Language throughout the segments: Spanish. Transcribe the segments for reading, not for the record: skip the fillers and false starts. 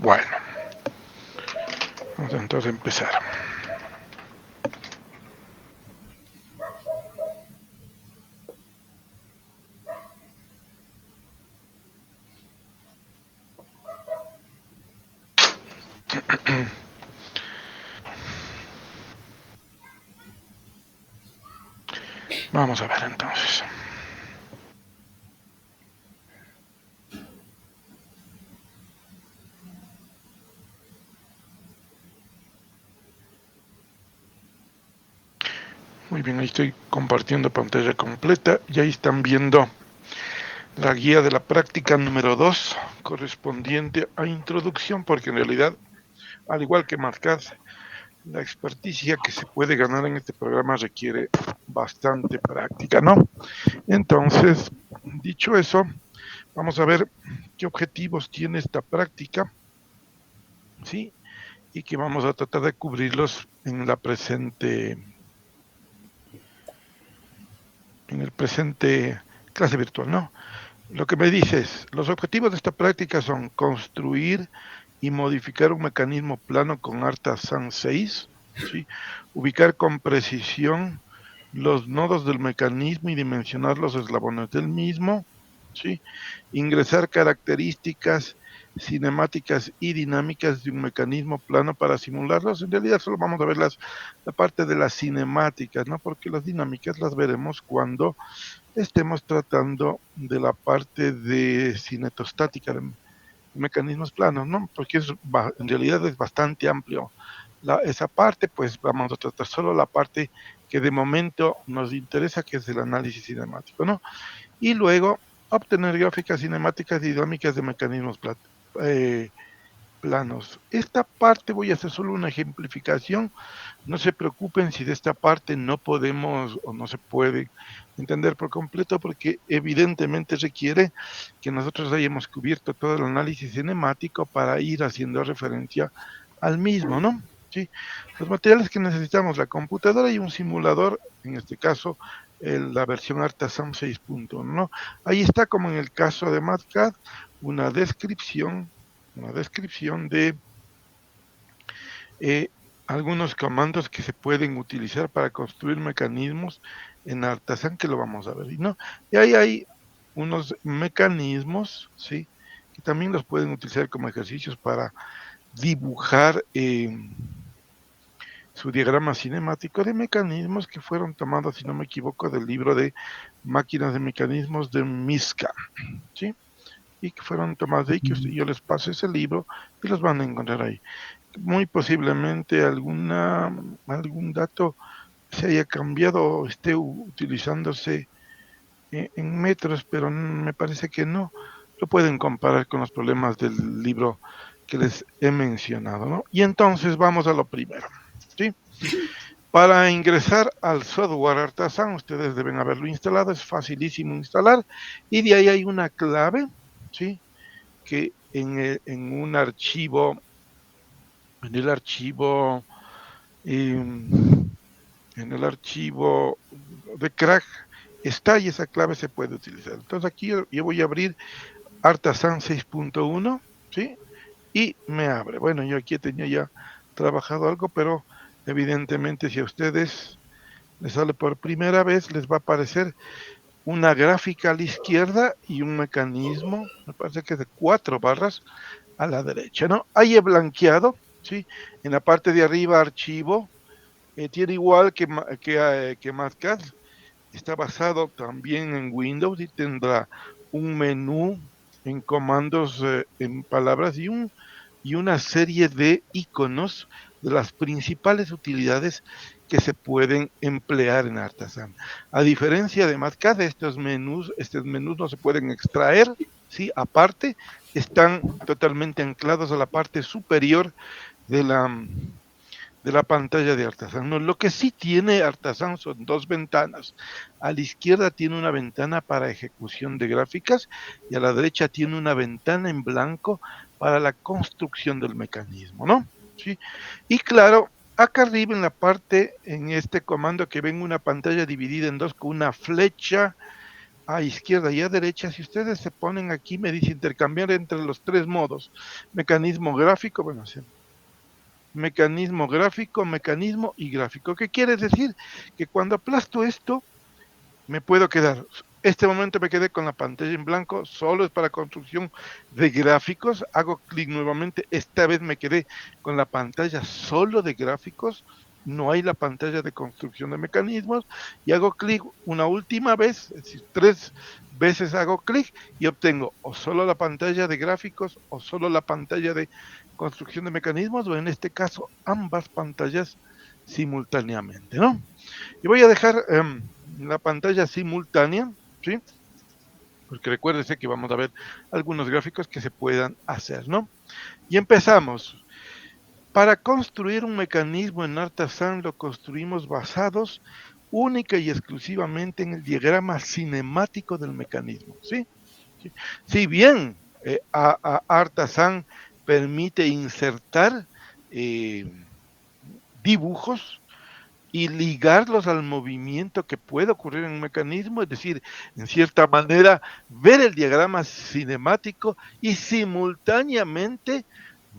Bueno, vamos entonces a empezar. Vamos a ver entonces. Muy bien, ahí estoy compartiendo pantalla completa y ahí están viendo la guía de la práctica número 2 correspondiente a introducción, porque en realidad, al igual que marcar, la experticia que se puede ganar en este programa requiere bastante práctica, ¿no? Entonces, dicho eso, vamos a ver qué objetivos tiene esta práctica, ¿sí? Y que vamos a tratar de cubrirlos en el presente clase virtual, ¿no? Lo que me dices, los objetivos de esta práctica son construir y modificar un mecanismo plano con ARTASAN 6, ¿sí? Ubicar con precisión los nodos del mecanismo y dimensionar los eslabones del mismo, ¿sí? Ingresar características cinemáticas y dinámicas de un mecanismo plano para simularlos. En realidad solo vamos a ver la parte de las cinemáticas, ¿no? Porque las dinámicas las veremos cuando estemos tratando de la parte de cinetostática, de mecanismos planos, ¿no? Porque en realidad es bastante amplio. Esa parte, pues vamos a tratar solo la parte que de momento nos interesa, que es el análisis cinemático, ¿no? Y luego obtener gráficas cinemáticas y dinámicas de mecanismos planos. Esta parte voy a hacer solo una ejemplificación. No se preocupen si de esta parte no podemos o no se puede entender por completo, porque evidentemente requiere que nosotros hayamos cubierto todo el análisis cinemático para ir haciendo referencia al mismo, ¿no? Sí. Los materiales que necesitamos, la computadora y un simulador, en este caso la versión Artasam 6.1, ¿no? Ahí está, como en el caso de MATCAD, una descripción de algunos comandos que se pueden utilizar para construir mecanismos en Artasan, que lo vamos a ver, ¿no? Y ahí hay unos mecanismos, ¿sí? Que también los pueden utilizar como ejercicios para dibujar su diagrama cinemático de mecanismos que fueron tomados, si no me equivoco, del libro de Máquinas de Mecanismos de Miska, ¿sí? Y que fueron tomados de ahí, que yo les paso ese libro y los van a encontrar ahí. Muy posiblemente algún dato se haya cambiado o esté utilizándose en metros, pero me parece que no. Lo pueden comparar con los problemas del libro que les he mencionado, ¿no? Y entonces vamos a lo primero, ¿sí? Para ingresar al software Artasan, ustedes deben haberlo instalado, es facilísimo instalar, y de ahí hay una clave, ¿sí? Que en un archivo, en el archivo de crack está, y esa clave se puede utilizar. Entonces aquí yo voy a abrir Artasan 6.1, ¿sí? Y me abre. Bueno, yo aquí tenía ya trabajado algo, pero evidentemente si a ustedes les sale por primera vez, les va a aparecer una gráfica a la izquierda y un mecanismo, me parece que es de 4 barras a la derecha, ¿no? Ahí he blanqueado, ¿sí? En la parte de arriba, archivo, tiene igual que MATCAD, está basado también en Windows y tendrá un menú en comandos, en palabras y una serie de iconos de las principales utilidades que se pueden emplear en Artasan. A diferencia de MATCAD, estos menús no se pueden extraer, ¿sí? Aparte, están totalmente anclados a la parte superior de la pantalla de Artasan. No, lo que sí tiene Artasan son dos ventanas. A la izquierda tiene una ventana para ejecución de gráficas y a la derecha tiene una ventana en blanco para la construcción del mecanismo, ¿no? Sí. Y claro, acá arriba en la parte, en este comando que ven una pantalla dividida en dos con una flecha a izquierda y a derecha, si ustedes se ponen aquí, me dice intercambiar entre los tres modos, mecanismo gráfico, bueno, sí, mecanismo gráfico, mecanismo y gráfico. ¿Qué quiere decir? Que cuando aplasto esto, me puedo quedar. Este momento me quedé con la pantalla en blanco, solo es para construcción de gráficos. Hago clic nuevamente, esta vez me quedé con la pantalla solo de gráficos, no hay la pantalla de construcción de mecanismos, y hago clic una última vez, es decir, 3 veces hago clic y obtengo o solo la pantalla de gráficos o solo la pantalla de construcción de mecanismos, o en este caso ambas pantallas simultáneamente, ¿no? Y voy a dejar la pantalla simultánea, ¿sí? Porque recuérdese que vamos a ver algunos gráficos que se puedan hacer, ¿no? Y empezamos. Para construir un mecanismo en Artisan lo construimos basados única y exclusivamente en el diagrama cinemático del mecanismo, ¿sí? ¿Sí? Si bien Artisan permite insertar eh, dibujos, y ligarlos al movimiento que puede ocurrir en un mecanismo, es decir, en cierta manera, ver el diagrama cinemático y simultáneamente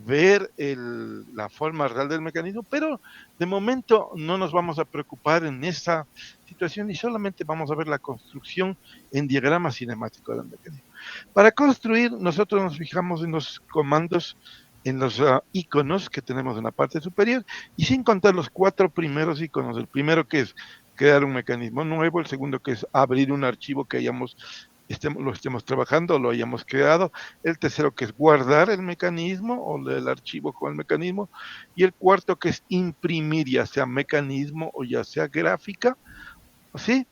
ver la forma real del mecanismo, pero de momento no nos vamos a preocupar en esa situación y solamente vamos a ver la construcción en diagrama cinemático del mecanismo. Para construir, nosotros nos fijamos en los comandos, en los iconos que tenemos en la parte superior, y sin contar los 4 primeros iconos. El primero que es crear un mecanismo nuevo, el segundo que es abrir un archivo que lo estemos trabajando o lo hayamos creado, el tercero que es guardar el mecanismo o el archivo con el mecanismo, y el cuarto que es imprimir, ya sea mecanismo o ya sea gráfica, ¿sí?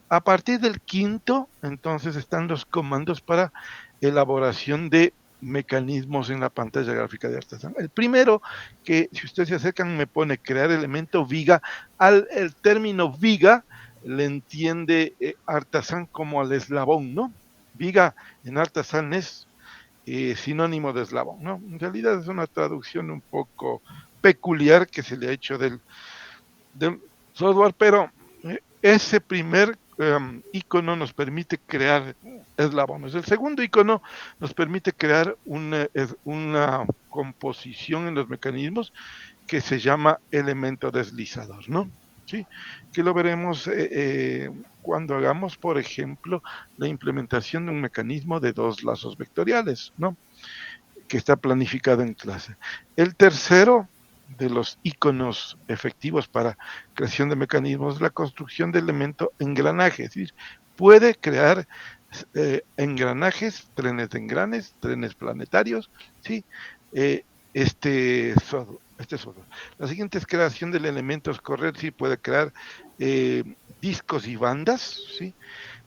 A partir del quinto, entonces están los comandos para elaboración de mecanismos en la pantalla gráfica de Artisan. El primero, que si ustedes se acercan me pone crear elemento viga. El término viga le entiende Artisan como al eslabón, ¿no? Viga en Artisan es sinónimo de eslabón, ¿no? En realidad es una traducción un poco peculiar que se le ha hecho del software, pero ese primer icono nos permite crear eslabones. El segundo icono nos permite crear una composición en los mecanismos que se llama elemento deslizador, ¿no? Sí, que lo veremos cuando hagamos, por ejemplo, la implementación de un mecanismo de 2 lazos vectoriales, ¿no? Que está planificado en clase. El tercero de los iconos efectivos para creación de mecanismos es la construcción de elemento engranaje, es decir, puede crear engranajes, trenes de engranes, trenes planetarios, ¿sí? Software. La siguiente es creación de elementos correr, sí, puede crear discos y bandas, ¿sí?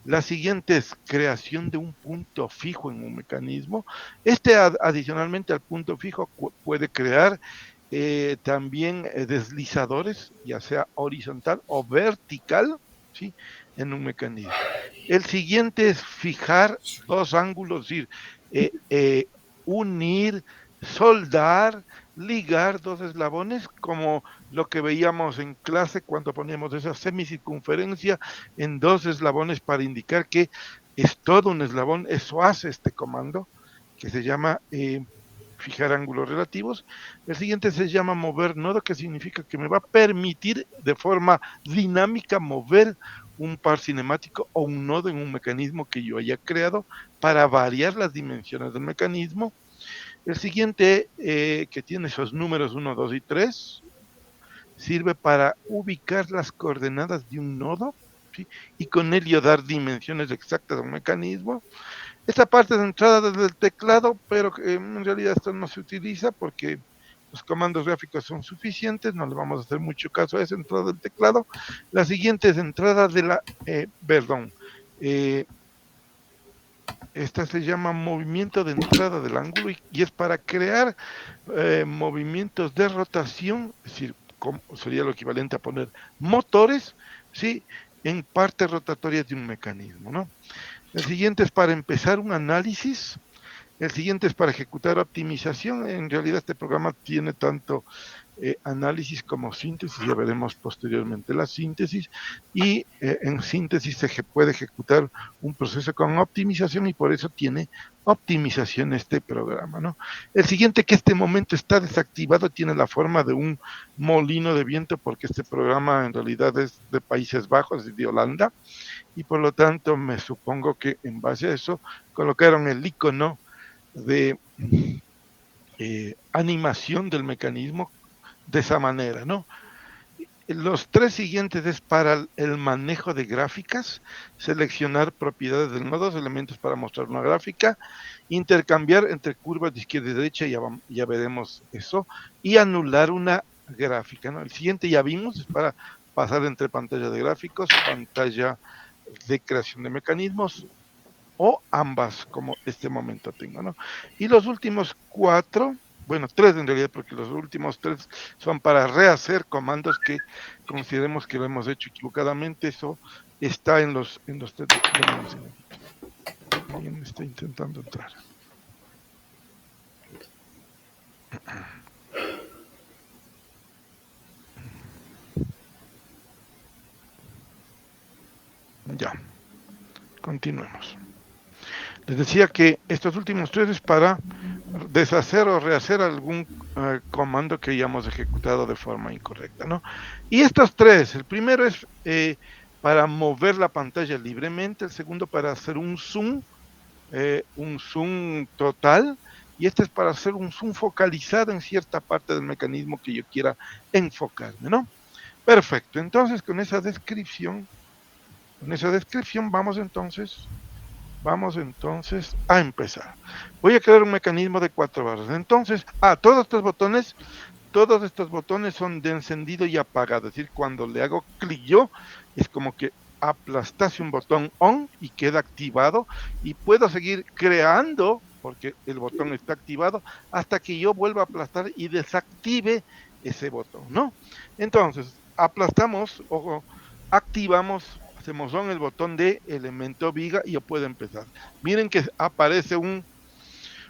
La siguiente es creación de un punto fijo en un mecanismo. Adicionalmente al punto fijo puede crear también deslizadores, ya sea horizontal o vertical, ¿sí? En un mecanismo. El siguiente es fijar 2 ángulos, es decir, unir, soldar, ligar 2 eslabones, como lo que veíamos en clase cuando poníamos esa semicircunferencia en 2 eslabones para indicar que es todo un eslabón. Eso hace este comando que se llama fijar ángulos relativos. El siguiente se llama mover nodo, que significa que me va a permitir de forma dinámica mover un par cinemático o un nodo en un mecanismo que yo haya creado para variar las dimensiones del mecanismo. El siguiente, que tiene esos números 1, 2 y 3, sirve para ubicar las coordenadas de un nodo, ¿sí? Y con ello dar dimensiones exactas a un mecanismo. Esta parte de entrada desde el teclado, pero en realidad esto no se utiliza porque los comandos gráficos son suficientes, no le vamos a hacer mucho caso a esa entrada del teclado. La siguiente es entrada de la, esta se llama movimiento de entrada del ángulo y es para crear movimientos de rotación, es decir, sería lo equivalente a poner motores, ¿sí? En partes rotatorias de un mecanismo, ¿no? El siguiente es para empezar un análisis. El siguiente es para ejecutar optimización. En realidad este programa tiene tanto análisis como síntesis, ya veremos posteriormente la síntesis, y en síntesis se puede ejecutar un proceso con optimización y por eso tiene optimización este programa, ¿no? El siguiente, que este momento está desactivado, tiene la forma de un molino de viento porque este programa en realidad es de Países Bajos, de Holanda, y por lo tanto me supongo que en base a eso colocaron el icono de animación del mecanismo de esa manera, ¿no? Los tres siguientes es para el manejo de gráficas, seleccionar propiedades del nodo, elementos para mostrar una gráfica, intercambiar entre curvas de izquierda y derecha, ya veremos eso, y anular una gráfica, ¿no? El siguiente ya vimos, es para pasar entre pantalla de gráficos, pantalla de creación de mecanismos, o ambas, como este momento tengo, ¿no? Y los últimos cuatro, bueno, tres en realidad, porque los últimos tres son para rehacer comandos que consideremos que lo hemos hecho equivocadamente. Eso está en los tres. Alguien me está intentando entrar. Ya, continuemos. Les decía que estos últimos tres es para deshacer o rehacer algún comando que hayamos ejecutado de forma incorrecta, ¿no? Y estos tres, el primero es para mover la pantalla libremente, el segundo para hacer un zoom total, y este es para hacer un zoom focalizado en cierta parte del mecanismo que yo quiera enfocarme, ¿no? Perfecto, entonces con esa descripción vamos entonces a empezar. Voy a crear un mecanismo de 4 barras. Entonces, todos estos botones son de encendido y apagado. Es decir, cuando le hago clic yo, es como que aplastase un botón on y queda activado y puedo seguir creando porque el botón está activado hasta que yo vuelva a aplastar y desactive ese botón, ¿no? Entonces, aplastamos o activamos, hacemos on el botón de elemento viga y yo puedo empezar. Miren que aparece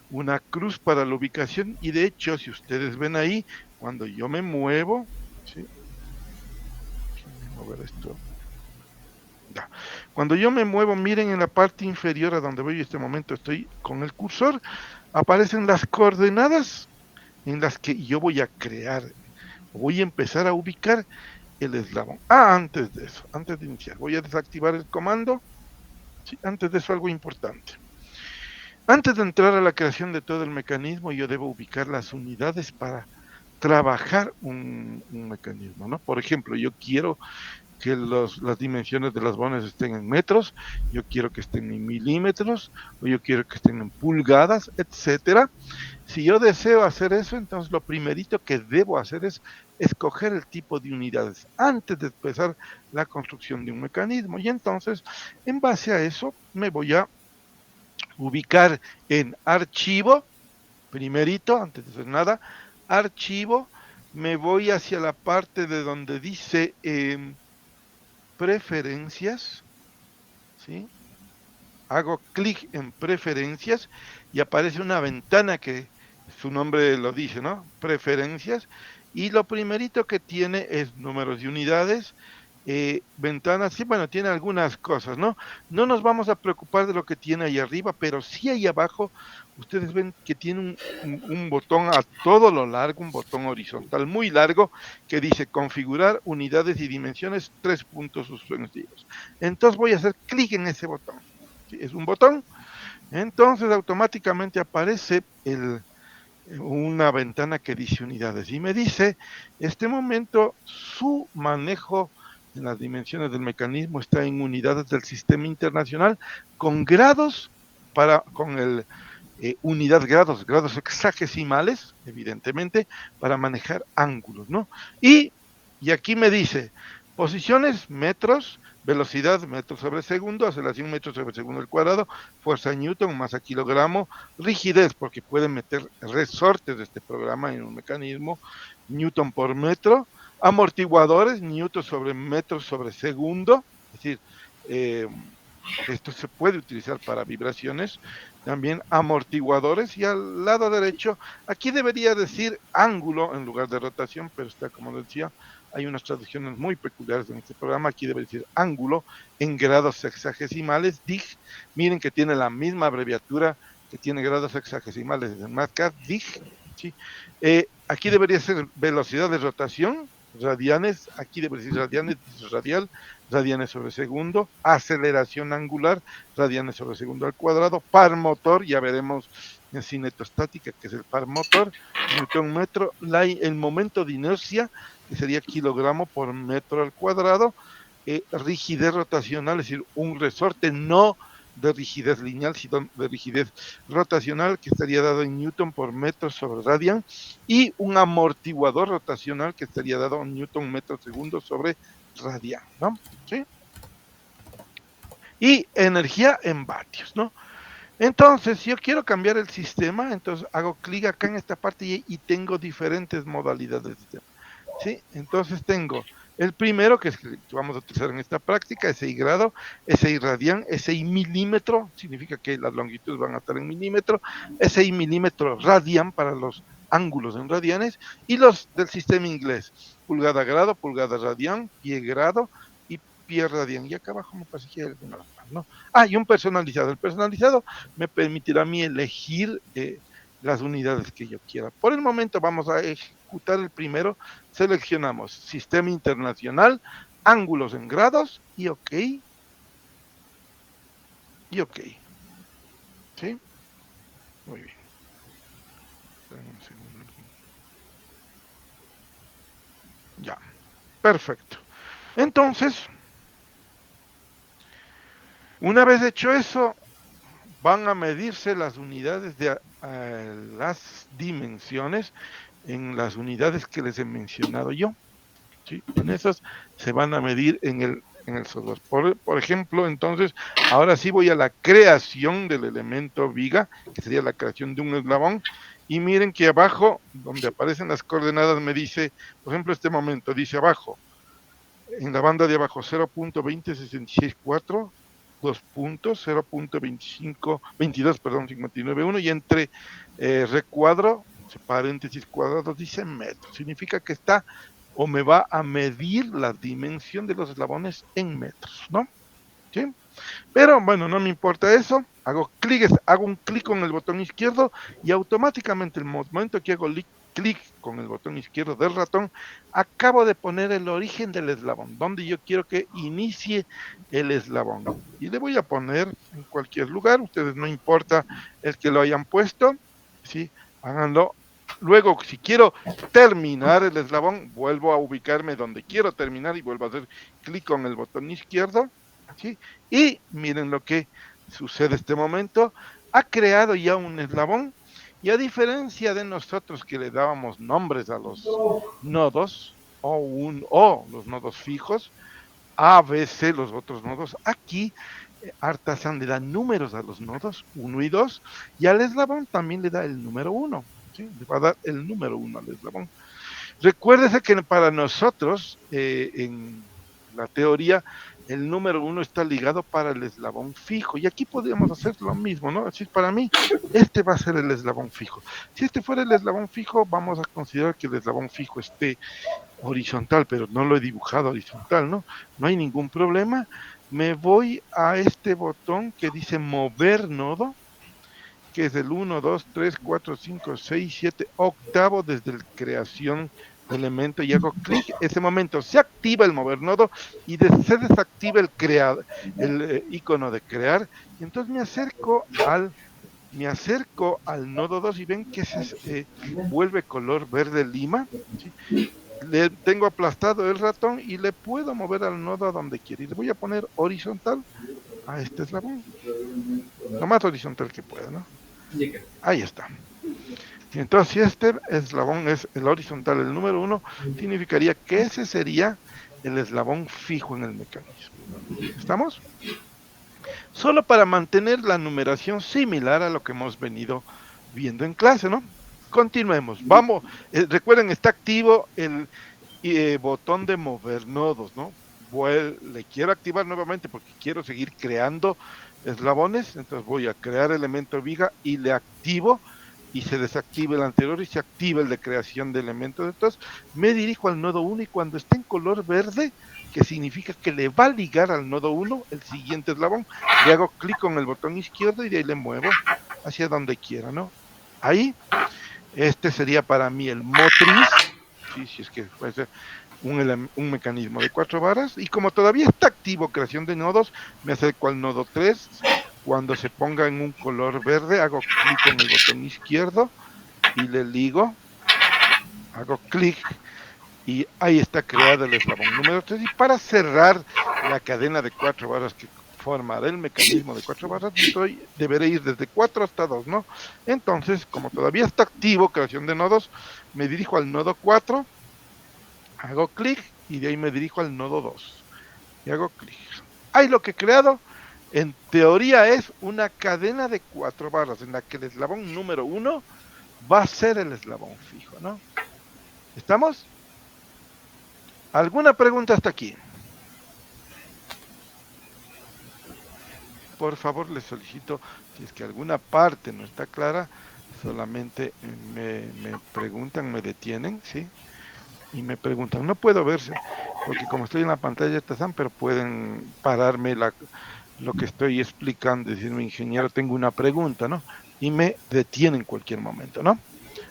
una cruz para la ubicación y de hecho, si ustedes ven ahí, cuando yo me muevo, ¿sí? Déjenme mover esto. Ya. Cuando yo me muevo, miren en la parte inferior a donde voy en este momento, estoy con el cursor, aparecen las coordenadas en las que yo voy a crear, voy a empezar a ubicar el eslabón. Antes de eso, antes de iniciar, voy a desactivar el comando. Sí, antes de eso, algo importante. Antes de entrar a la creación de todo el mecanismo, yo debo ubicar las unidades para trabajar un mecanismo, ¿no? Por ejemplo, yo quiero que las dimensiones de las bonas estén en metros, yo quiero que estén en milímetros, o yo quiero que estén en pulgadas, etcétera. Si yo deseo hacer eso, entonces lo primerito que debo hacer es escoger el tipo de unidades antes de empezar la construcción de un mecanismo. Y entonces, en base a eso, me voy a ubicar en archivo, primerito, antes de hacer nada, archivo, me voy hacia la parte de donde dice preferencias, ¿sí? Hago clic en preferencias y aparece una ventana que su nombre lo dice, ¿no? Preferencias. Y lo primerito que tiene es números de unidades, ventanas, sí, bueno, tiene algunas cosas, ¿no? No nos vamos a preocupar de lo que tiene ahí arriba, pero sí ahí abajo, ustedes ven que tiene un botón a todo lo largo, un botón horizontal muy largo, que dice configurar unidades y dimensiones, 3 puntos suspensivos. Entonces voy a hacer clic en ese botón. ¿Sí? Es un botón, entonces automáticamente aparece una ventana que dice unidades y me dice, este momento, su manejo en las dimensiones del mecanismo está en unidades del sistema internacional con grados con el unidad grados hexagesimales, evidentemente, para manejar ángulos, ¿no? Y aquí me dice, posiciones, metros, velocidad, metros sobre segundo, aceleración, metros sobre segundo al cuadrado, fuerza Newton, masa kilogramo, rigidez, porque pueden meter resortes de este programa en un mecanismo, Newton por metro, amortiguadores, Newton sobre metros sobre segundo, es decir, Esto se puede utilizar para vibraciones, también amortiguadores, y al lado derecho, aquí debería decir ángulo en lugar de rotación, pero está, como decía, hay unas traducciones muy peculiares en este programa, aquí debe decir ángulo en grados sexagesimales, dig, miren que tiene la misma abreviatura que tiene grados sexagesimales en MATLAB, dig, ¿sí? Aquí debería ser velocidad de rotación, radianes, aquí debería decir radianes, radial, radianes sobre segundo, aceleración angular, radianes sobre segundo al cuadrado, par motor, ya veremos en cinetostática, que es el par motor, newton metro, el momento de inercia, que sería kilogramo por metro al cuadrado, rigidez rotacional, es decir, un resorte no de rigidez lineal, sino de rigidez rotacional, que estaría dado en newton por metro sobre radian, y un amortiguador rotacional, que estaría dado en newton metro segundo sobre radian, ¿no? ¿Sí? Y energía en vatios, ¿no? Entonces, si yo quiero cambiar el sistema, entonces hago clic acá en esta parte y tengo diferentes modalidades de sistema, ¿sí? Entonces tengo el primero, que es que vamos a utilizar en esta práctica, SI grado, SI radian, SI milímetro, significa que las longitudes van a estar en milímetro, SI milímetro radian para los ángulos en radianes, y los del sistema inglés, pulgada grado, pulgada radian, pie grado y pie radian. Y acá abajo me parece que hay algunas más, ¿no? Ah, y un personalizado. El personalizado me permitirá a mí elegir las unidades que yo quiera. Por el momento vamos a ejecutar el primero. Seleccionamos Sistema Internacional, ángulos en grados y OK. Y OK. ¿Sí? Muy bien. Un segundo. Ya. Perfecto. Entonces, una vez hecho eso, van a medirse las unidades de las dimensiones en las unidades que les he mencionado yo. ¿Sí? En esas se van a medir en el software. Por ejemplo, entonces, ahora sí voy a la creación del elemento viga, que sería la creación de un eslabón, y miren que abajo, donde aparecen las coordenadas, me dice, por ejemplo, este momento, dice abajo, en la banda de abajo 0.20664, 2 puntos, 0.25, 22, perdón, 59.1, y entre recuadro, paréntesis cuadrados, dice metro. Significa que está o me va a medir la dimensión de los eslabones en metros, ¿no? ¿Sí? Pero bueno, no me importa eso, hago un clic con el botón izquierdo y automáticamente el momento que hago clic con el botón izquierdo del ratón, acabo de poner el origen del eslabón, donde yo quiero que inicie el eslabón. Y le voy a poner en cualquier lugar, ustedes no importa el que lo hayan puesto, ¿sí? Háganlo. Luego, si quiero terminar el eslabón, vuelvo a ubicarme donde quiero terminar y vuelvo a hacer clic con el botón izquierdo, ¿sí? Y miren lo que sucede este momento, ha creado ya un eslabón, y a diferencia de nosotros que le dábamos nombres a los nodos, o los nodos fijos, A, B, C, los otros nodos, aquí Artasan le da números a los nodos 1 y 2, y al eslabón también le da el número 1, ¿sí? Le va a dar el número 1 al eslabón. Recuérdese que para nosotros, en la teoría, el número 1 está ligado para el eslabón fijo, y aquí podríamos hacer lo mismo, ¿no? Así es, para mí, este va a ser el eslabón fijo. Si este fuera el eslabón fijo, vamos a considerar que el eslabón fijo esté horizontal, pero no lo he dibujado horizontal, ¿no? No hay ningún problema. Me voy a este botón que dice mover nodo, que es el 1, 2, 3, 4, 5, 6, 7, octavo desde la creación de elemento, y hago clic. Ese momento se activa el mover nodo y se desactiva el icono de crear, y entonces me acerco al nodo 2 y ven que se vuelve color verde lima, ¿sí? Le tengo aplastado el ratón y le puedo mover al nodo a donde quiera, y le voy a poner horizontal a este eslabón, lo más horizontal que pueda, ¿no? Ahí está. Y entonces, si este eslabón es el horizontal, el número 1, significaría que ese sería el eslabón fijo en el mecanismo. ¿Estamos? Solo para mantener la numeración similar a lo que hemos venido viendo en clase, ¿no? Continuemos. Vamos, recuerden, está activo el botón de mover nodos, ¿no? le quiero activar nuevamente porque quiero seguir creando eslabones, entonces voy a crear elemento viga y le activo y se desactiva el anterior y se activa el de creación de elementos. Entonces me dirijo al nodo 1 y cuando esté en color verde, que significa que le va a ligar al nodo 1 el siguiente eslabón, le hago clic con el botón izquierdo y de ahí le muevo hacia donde quiera, ¿no? Ahí, este sería para mí el motriz, sí, si es que fuese un mecanismo de 4 barras, y como todavía está activo creación de nodos, me acerco al nodo 3, cuando se ponga en un color verde, hago clic con el botón izquierdo y le ligo, hago clic y ahí está creado el eslabón número 3, y para cerrar la cadena de 4 barras que formará el mecanismo de 4 barras, deberé ir desde 4 hasta 2, ¿no? Entonces, como todavía está activo creación de nodos, me dirijo al nodo 4, hago clic y de ahí me dirijo al nodo 2 y hago clic. Ahí lo que he creado, en teoría, es una cadena de 4 barras en la que el eslabón número 1 va a ser el eslabón fijo, ¿no? ¿Estamos? ¿Alguna pregunta hasta aquí? Por favor, les solicito, si es que alguna parte no está clara, solamente me preguntan, me detienen, ¿sí? Y me preguntan, no puedo verse, porque como estoy en la pantalla está Sam, pero pueden pararme lo que estoy explicando, decirme, ingeniero, tengo una pregunta, ¿no? Y me detienen en cualquier momento, ¿no?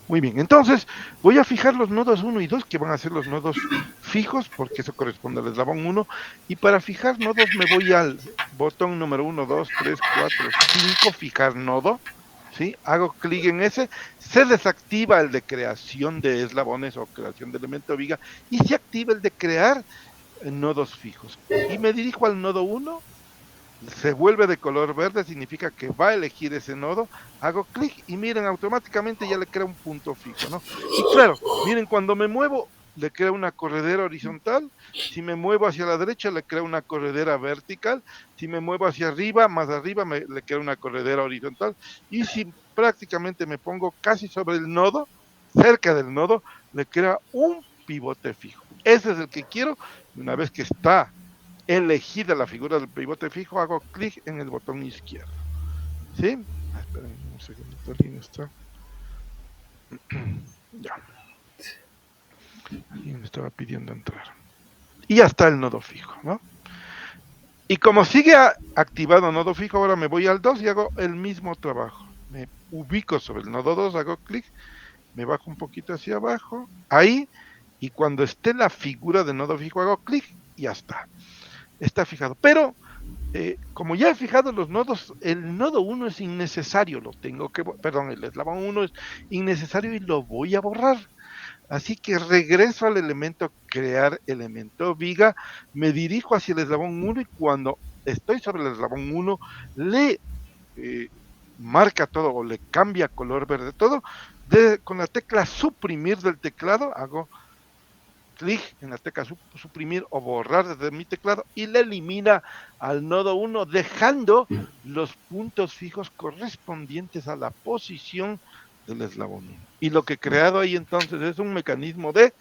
Muy bien, entonces voy a fijar los nodos 1 y 2, que van a ser los nodos fijos, porque eso corresponde al eslabón 1, y para fijar nodos me voy al botón número 1, 2, 3, 4, 5, fijar nodo, ¿sí? Hago clic en ese, se desactiva el de creación de eslabones o creación de elemento viga, y se activa el de crear nodos fijos. Y me dirijo al nodo 1, se vuelve de color verde, significa que va a elegir ese nodo, hago clic y miren, automáticamente ya le crea un punto fijo, ¿no? Y claro, miren, cuando me muevo, le crea una corredera horizontal, si me muevo hacia la derecha, le crea una corredera vertical, si me muevo hacia arriba, más arriba, le crea una corredera horizontal, y si prácticamente me pongo casi sobre el nodo, cerca del nodo, le crea un pivote fijo. Ese es el que quiero, y una vez que está elegida la figura del pivote fijo, hago clic en el botón izquierdo. ¿Sí? Esperen un segundito, alguien está. Ya. Alguien me estaba pidiendo entrar. Y ya está el nodo fijo, ¿no? Y como sigue activado nodo fijo, ahora me voy al 2 y hago el mismo trabajo. Me ubico sobre el nodo 2, hago clic, me bajo un poquito hacia abajo, ahí, y cuando esté la figura de nodo fijo, hago clic y ya está. Está fijado. Pero como ya he fijado los nodos, el nodo 1 es innecesario, el eslabón 1 es innecesario y lo voy a borrar. Así que regreso al elemento crear elemento viga, me dirijo hacia el eslabón 1 y cuando estoy sobre el eslabón 1 le marca todo o le cambia color verde todo, con la tecla suprimir del teclado hago clic en la tecla suprimir o borrar desde mi teclado y le elimina al nodo 1 dejando los puntos fijos correspondientes a la posición del eslabón 1. Y lo que he creado ahí entonces es un mecanismo de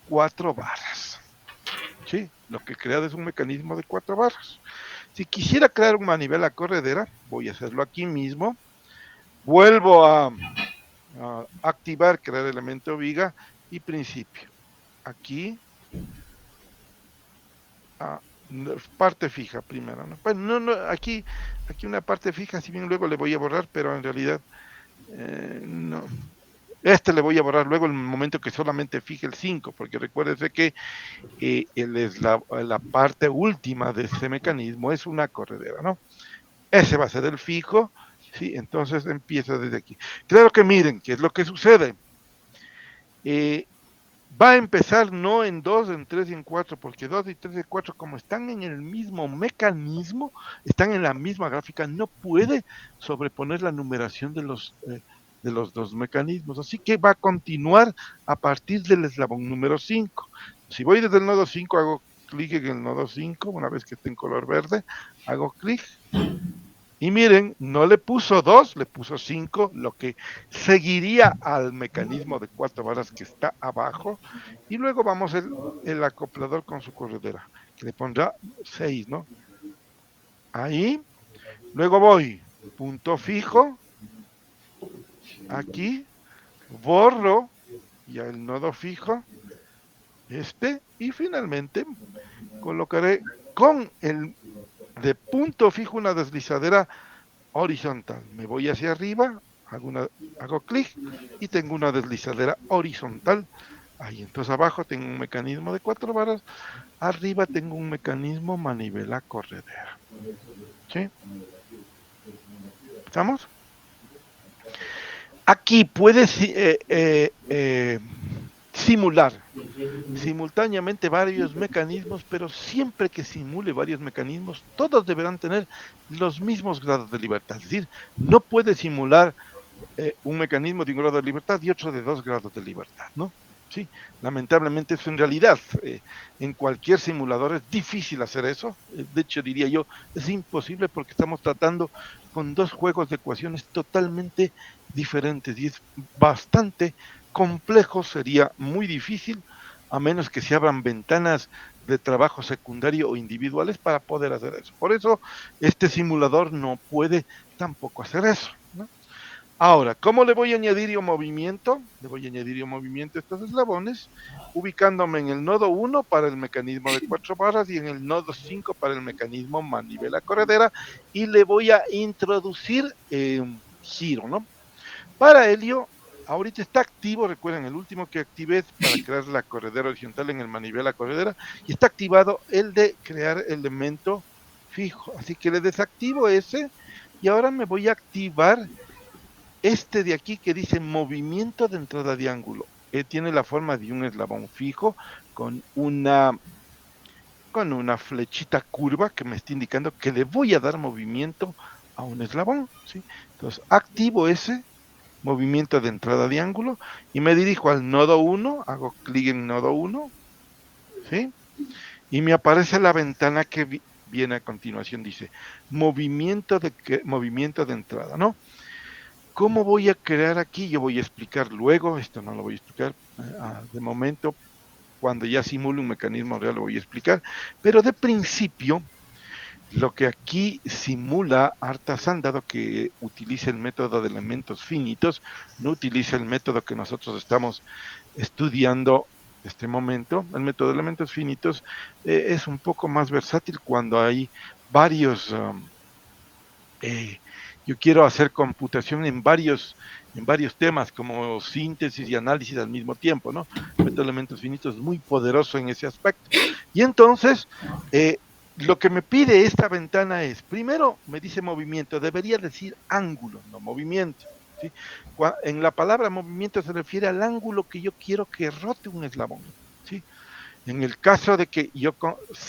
4 barras. ¿Sí? Lo que he creado es un mecanismo de 4 barras. Si quisiera crear un manivela corredera, voy a hacerlo aquí mismo. Vuelvo a activar, crear elemento viga y principio. Aquí parte fija primero, ¿no? Bueno, aquí una parte fija, si bien luego le voy a borrar, pero en realidad no. Le voy a borrar luego en el momento que solamente fije el 5, porque recuérdese que la parte última de ese mecanismo es una corredera, ¿no? Ese va a ser el fijo, ¿sí? Entonces empieza desde aquí. Claro que miren, ¿qué es lo que sucede? Va a empezar no en 2, en 3 y en 4, porque 2 y 3 y 4, como están en el mismo mecanismo, están en la misma gráfica, no puede sobreponer la numeración de los dos mecanismos. Así que va a continuar a partir del eslabón número 5. Si voy desde el nodo 5, hago clic en el nodo 5, una vez que esté en color verde, hago clic Y miren, no le puso 2, le puso 5, lo que seguiría al mecanismo de 4 varas que está abajo. Y luego vamos el acoplador con su corredera, que le pondrá 6, ¿no? Ahí. Luego voy, punto fijo, aquí, borro ya el nodo fijo, y finalmente colocaré con el de punto fijo una deslizadera horizontal. Me voy hacia arriba, hago clic y tengo una deslizadera horizontal. Ahí, entonces abajo tengo un mecanismo de 4 varas, arriba tengo un mecanismo manivela corredera. ¿Sí? ¿Estamos? Aquí puedes simular simultáneamente varios mecanismos, pero siempre que simule varios mecanismos, todos deberán tener los mismos grados de libertad. Es decir, no puede simular un mecanismo de un grado de libertad y otro de 2 grados de libertad, ¿no? Sí, lamentablemente eso en realidad, en cualquier simulador es difícil hacer eso. De hecho, diría yo, es imposible porque estamos tratando con 2 juegos de ecuaciones totalmente diferentes y es bastante complejo, sería muy difícil, a menos que se abran ventanas de trabajo secundario o individuales para poder hacer eso. Por eso, este simulador no puede tampoco hacer eso, ¿no? Ahora, ¿cómo le voy a añadir yo movimiento? Le voy a añadir yo movimiento a estos eslabones, ubicándome en el nodo 1 para el mecanismo de 4 barras y en el nodo 5 para el mecanismo manivela corredera, y le voy a introducir giro, ¿no? Para ello, ahorita está activo, recuerden, el último que activé es para crear la corredera horizontal en el manivela corredera, y está activado el de crear elemento fijo. Así que le desactivo ese, y ahora me voy a activar este de aquí que dice movimiento de entrada de ángulo. Tiene la forma de un eslabón fijo con una flechita curva que me está indicando que le voy a dar movimiento a un eslabón, ¿sí? Entonces, activo ese movimiento de entrada de ángulo y me dirijo al nodo 1, hago clic en nodo 1, ¿sí? Y me aparece la ventana que viene a continuación, dice movimiento de entrada, ¿no? ¿Cómo voy a crear aquí? Yo voy a explicar luego, esto no lo voy a explicar de momento, cuando ya simule un mecanismo real lo voy a explicar, pero de principio, lo que aquí simula Artasan, dado que utiliza el método de elementos finitos, no utiliza el método que nosotros estamos estudiando en este momento. El método de elementos finitos es un poco más versátil cuando hay varios... yo quiero hacer computación en varios temas, como síntesis y análisis al mismo tiempo, ¿no? El método de elementos finitos es muy poderoso en ese aspecto. Y entonces, lo que me pide esta ventana es, primero me dice movimiento, debería decir ángulo, no movimiento. ¿Sí? En la palabra movimiento se refiere al ángulo que yo quiero que rote un eslabón. ¿Sí? En el caso de que yo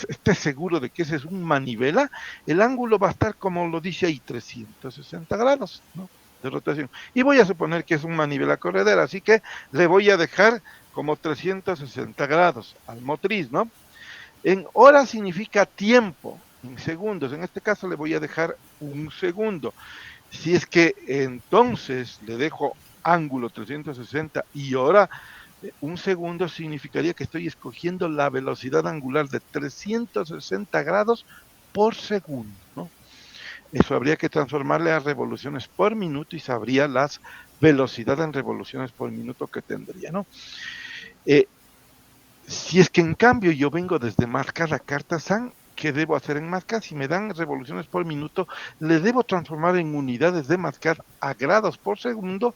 esté seguro de que ese es un manivela, el ángulo va a estar, como lo dice ahí, 360 grados, ¿no? De rotación. Y voy a suponer que es un manivela corredera, así que le voy a dejar como 360 grados al motriz, ¿no? En horas significa tiempo, en segundos. En este caso le voy a dejar 1 segundo. Si es que entonces le dejo ángulo 360 y hora, 1 segundo significaría que estoy escogiendo la velocidad angular de 360 grados por segundo, ¿no? Eso habría que transformarle a revoluciones por minuto y sabría las velocidades en revoluciones por minuto que tendría, ¿no? Eh, si es que en cambio yo vengo desde marcar la carta SAN, ¿qué debo hacer en Mascar? Si me dan revoluciones por minuto, le debo transformar en unidades de Mascar a grados por segundo,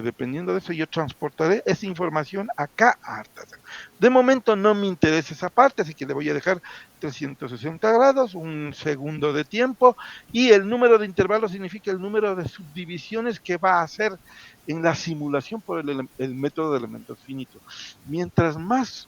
dependiendo de eso, yo transportaré esa información acá a Artasan. De momento no me interesa esa parte, así que le voy a dejar 360 grados, 1 segundo de tiempo, y el número de intervalos significa el número de subdivisiones que va a hacer en la simulación por el método de elementos finitos. Mientras más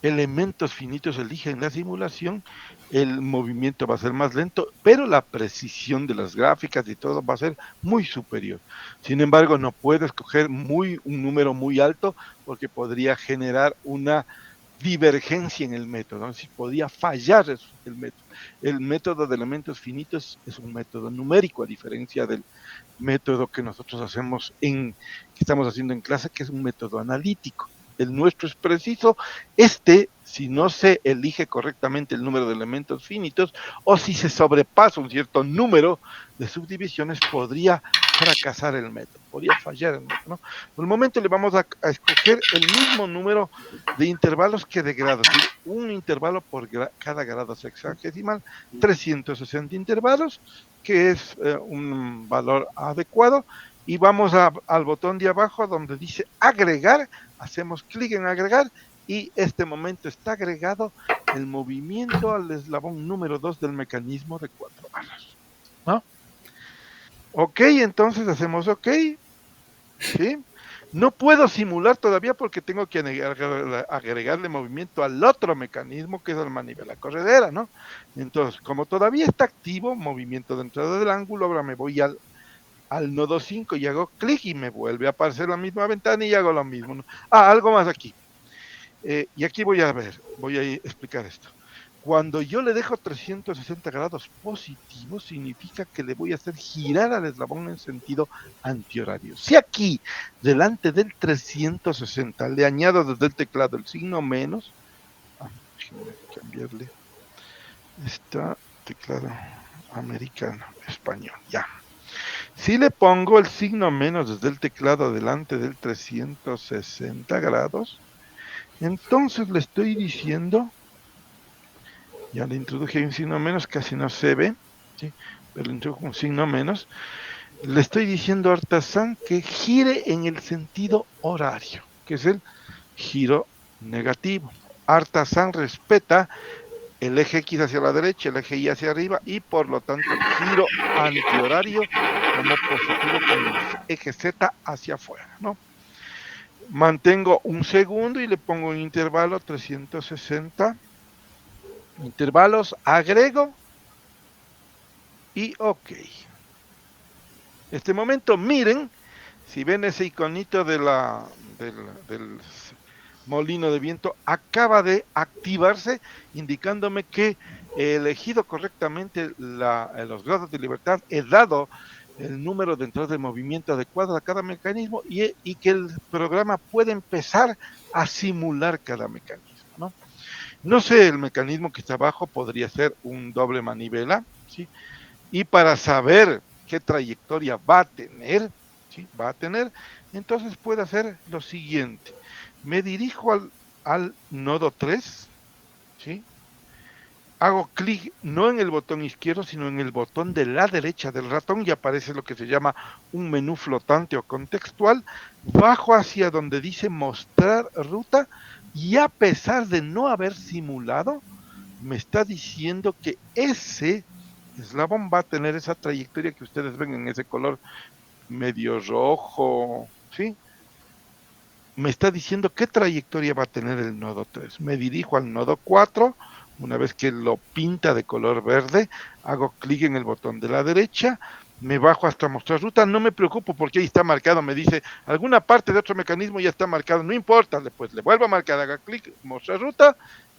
elementos finitos eligen la simulación, el movimiento va a ser más lento, pero la precisión de las gráficas y todo va a ser muy superior. Sin embargo, no puedo escoger un número muy alto porque podría generar una divergencia en el método, ¿no? Si podía fallar el método. El método de elementos finitos es un método numérico, a diferencia del método que nosotros hacemos que estamos haciendo en clase, que es un método analítico. El nuestro es preciso. Si no se elige correctamente el número de elementos finitos, o si se sobrepasa un cierto número de subdivisiones, podría fracasar el método, podría fallar el método, ¿no? Por el momento le vamos a escoger el mismo número de intervalos que de grados, es decir, un intervalo por cada grado sexagesimal, 360 intervalos, que es un valor adecuado, y vamos al botón de abajo donde dice agregar, hacemos clic en agregar, y este momento está agregado el movimiento al eslabón número 2 del mecanismo de 4 barras, ¿no? Ok, entonces hacemos ok, ¿sí? No puedo simular todavía porque tengo que agregarle movimiento al otro mecanismo que es la manivela corredera, ¿no? Entonces, como todavía está activo, movimiento de entrada del ángulo, ahora me voy al nodo 5 y hago clic y me vuelve a aparecer la misma ventana y hago lo mismo, ¿no? Algo más aquí. Y aquí voy a explicar esto. Cuando yo le dejo 360 grados positivos, significa que le voy a hacer girar al eslabón en sentido antihorario. Si aquí, delante del 360, le añado desde el teclado el signo menos, déjenme cambiarle, está teclado americano, español, ya. Si le pongo el signo menos desde el teclado delante del 360 grados, entonces le estoy diciendo, ya le introduje un signo menos, casi no se ve, ¿sí? Pero le introdujo un signo menos. Le estoy diciendo a Artasan que gire en el sentido horario, que es el giro negativo. Artasan respeta el eje X hacia la derecha, el eje Y hacia arriba, y por lo tanto el giro antihorario como positivo con el eje Z hacia afuera, ¿no? Mantengo un segundo y le pongo un intervalo 360 intervalos, agrego y ok. Este momento, miren, si ven ese iconito del molino de viento, acaba de activarse, indicándome que he elegido correctamente los grados de libertad, he dado el número de entradas de movimiento adecuado a cada mecanismo y que el programa puede empezar a simular cada mecanismo, ¿no? No sé, el mecanismo que está abajo podría ser un doble manivela, ¿sí? Y para saber qué trayectoria va a tener, ¿sí? Va a tener, entonces puede hacer lo siguiente. Me dirijo al nodo 3, ¿sí? Hago clic no en el botón izquierdo, sino en el botón de la derecha del ratón y aparece lo que se llama un menú flotante o contextual. Bajo hacia donde dice mostrar ruta y a pesar de no haber simulado, me está diciendo que ese eslabón va a tener esa trayectoria que ustedes ven en ese color medio rojo, ¿sí? Me está diciendo qué trayectoria va a tener el nodo 3. Me dirijo al nodo 4, una vez que lo pinta de color verde, hago clic en el botón de la derecha, me bajo hasta mostrar ruta, no me preocupo porque ahí está marcado, me dice, alguna parte de otro mecanismo ya está marcado, no importa, pues le vuelvo a marcar, haga clic, mostrar ruta,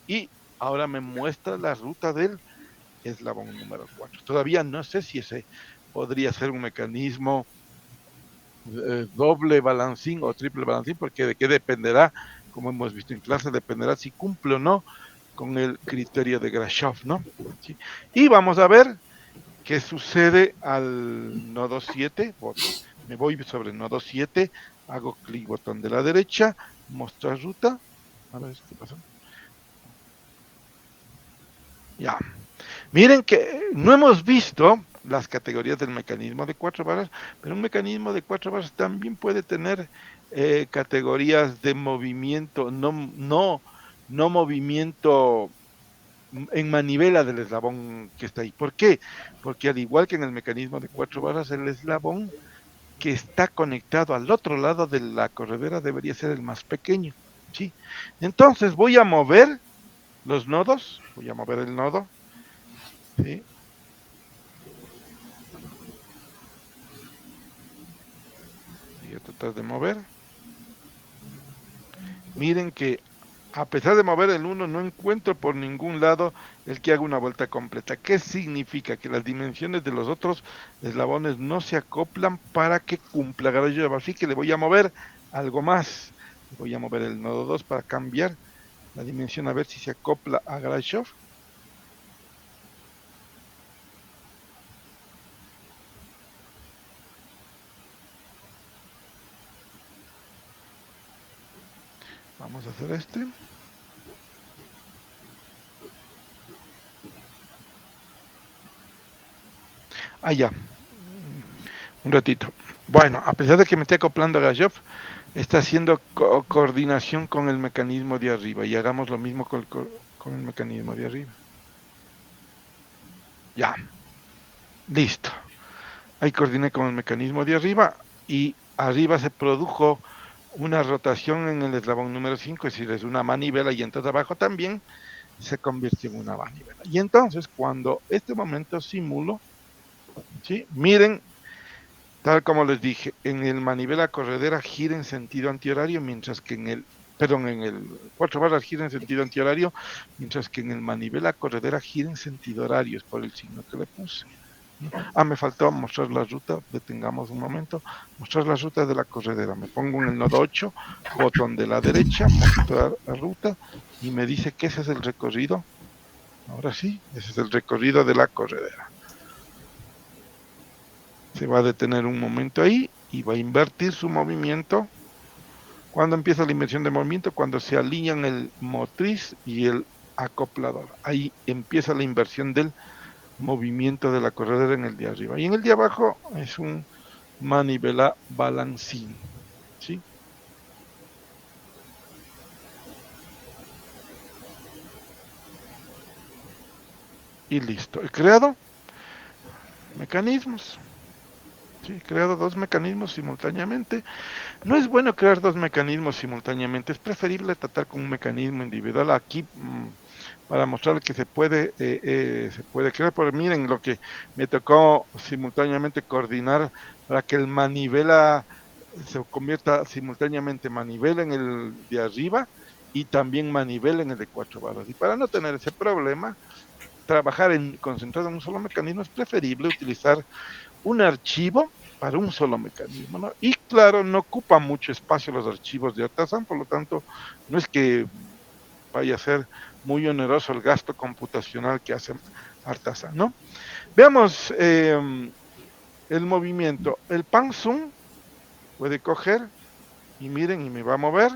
y ahora me muestra la ruta del eslabón número 4. Todavía no sé si ese podría ser un mecanismo doble balancín o triple balancín, porque de qué dependerá, como hemos visto en clase, dependerá si cumple o no con el criterio de Grashof, ¿no? ¿Sí? Y vamos a ver qué sucede al nodo 7. Me voy sobre el nodo 7, hago clic botón de la derecha, mostrar ruta. A ver qué pasa. Ya. Miren que no hemos visto las categorías del mecanismo de 4 barras, pero un mecanismo de 4 barras también puede tener categorías de movimiento, no movimiento en manivela del eslabón que está ahí. ¿Por qué? Porque al igual que en el mecanismo de 4 barras, el eslabón que está conectado al otro lado de la corredera debería ser el más pequeño, ¿sí? Entonces voy a mover los nodos, voy a mover el nodo, ¿sí? Voy a tratar de mover. Miren que A pesar de mover el 1, no encuentro por ningún lado el que haga una vuelta completa. ¿Qué significa? Que las dimensiones de los otros eslabones no se acoplan para que cumpla Grashov. Así que le voy a mover algo más. Le voy a mover el nodo 2 para cambiar la dimensión a ver si se acopla a Grashov. Vamos a hacer este. Ah, ya. Un ratito. Bueno, a pesar de que me esté acoplando a Grashov, está haciendo coordinación con el mecanismo de arriba. Y hagamos lo mismo con el mecanismo de arriba. Ya. Listo. Ahí coordiné con el mecanismo de arriba y arriba se produjo una rotación en el eslabón número 5, es decir, es una manivela y entonces abajo también se convirtió en una manivela. Y entonces cuando este momento simulo, ¿sí? Miren, tal como les dije, en el manivela corredera gira en sentido antihorario, mientras que en el 4 barras gira en sentido antihorario, mientras que en el manivela corredera gira en sentido horario, es por el signo que le puse. Ah, me faltó mostrar la ruta, detengamos un momento, mostrar la ruta de la corredera. Me pongo en el nodo 8, botón de la derecha, mostrar la ruta, y me dice que ese es el recorrido. Ahora sí, ese es el recorrido de la corredera. Se va a detener un momento ahí y va a invertir su movimiento. ¿Cuándo empieza la inversión de movimiento? Cuando se alinean el motriz y el acoplador. Ahí empieza la inversión del movimiento de la corredera en el de arriba. Y en el de abajo es un manivela balancín, ¿sí? Y listo. He creado mecanismos, ¿sí? He creado dos mecanismos simultáneamente. No es bueno crear dos mecanismos simultáneamente, es preferible tratar con un mecanismo individual. Aquí, para mostrar que se puede crear, pero miren lo que me tocó simultáneamente coordinar para que el manivela se convierta simultáneamente manivela en el de arriba y también manivela en el de 4 barras. Y para no tener ese problema, trabajar concentrado en un solo mecanismo, es preferible utilizar un archivo para un solo mecanismo, ¿no? Y claro, no ocupa mucho espacio los archivos de Artasan, por lo tanto, no es que vaya a ser muy oneroso el gasto computacional que hace Artasan, ¿no? Veamos el movimiento. El pan zoom puede coger y miren, y me va a mover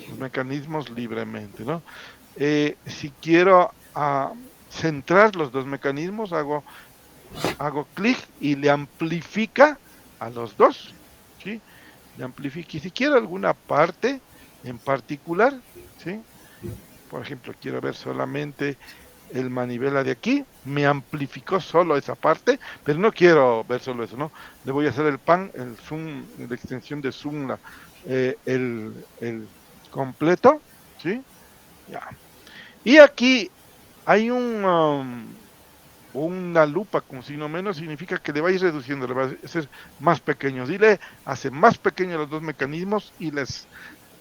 los mecanismos libremente, ¿no? Si quiero centrar los dos mecanismos, hago clic y le amplifica a los dos, ¿sí? Le amplifica. Y si quiero alguna parte en particular, ¿sí? Por ejemplo, quiero ver solamente el manivela de aquí, me amplificó solo esa parte, pero no quiero ver solo eso, ¿no? Le voy a hacer el pan, el zoom, la extensión de zoom, el completo, ¿sí? Ya. Y aquí hay una lupa con signo menos, significa que le va a ir reduciendo, le va a hacer más pequeños. Y le hace más pequeños los dos mecanismos y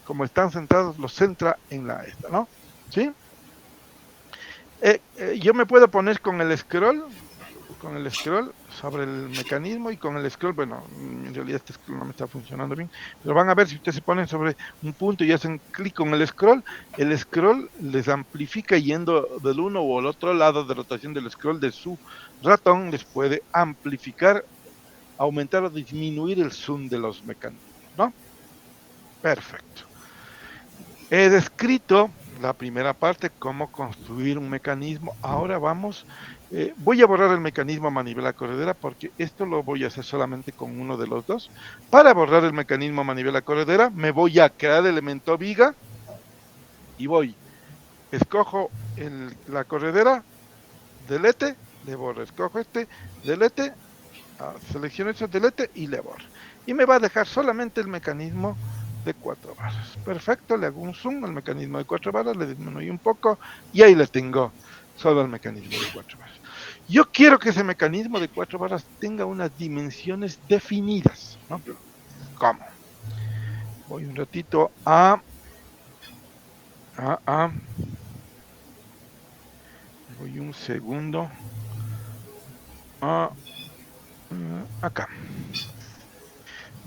como están centrados, los centra en la esta, ¿no? ¿Sí? Yo me puedo poner con el scroll sobre el mecanismo y con el scroll, bueno, en realidad este scroll no me está funcionando bien, pero van a ver si ustedes se ponen sobre un punto y hacen clic con el scroll les amplifica yendo del uno o al otro lado de rotación del scroll de su ratón, les puede amplificar, aumentar o disminuir el zoom de los mecanismos, ¿no? Perfecto. He descrito la primera parte, cómo construir un mecanismo. Ahora voy a borrar el mecanismo manivela corredera porque esto lo voy a hacer solamente con uno de los dos. Para borrar el mecanismo manivela corredera, me voy a crear el elemento viga y escojo la corredera, delete, le borro, escojo delete, selecciono eso, delete y le borro. Y me va a dejar solamente el mecanismo de 4 barras. Perfecto, le hago un zoom al mecanismo de 4 barras, le disminuyo un poco y ahí le tengo solo el mecanismo de 4 barras. Yo quiero que ese mecanismo de 4 barras tenga unas dimensiones definidas, ¿no? ¿Cómo? Voy un ratito Voy un segundo. Acá.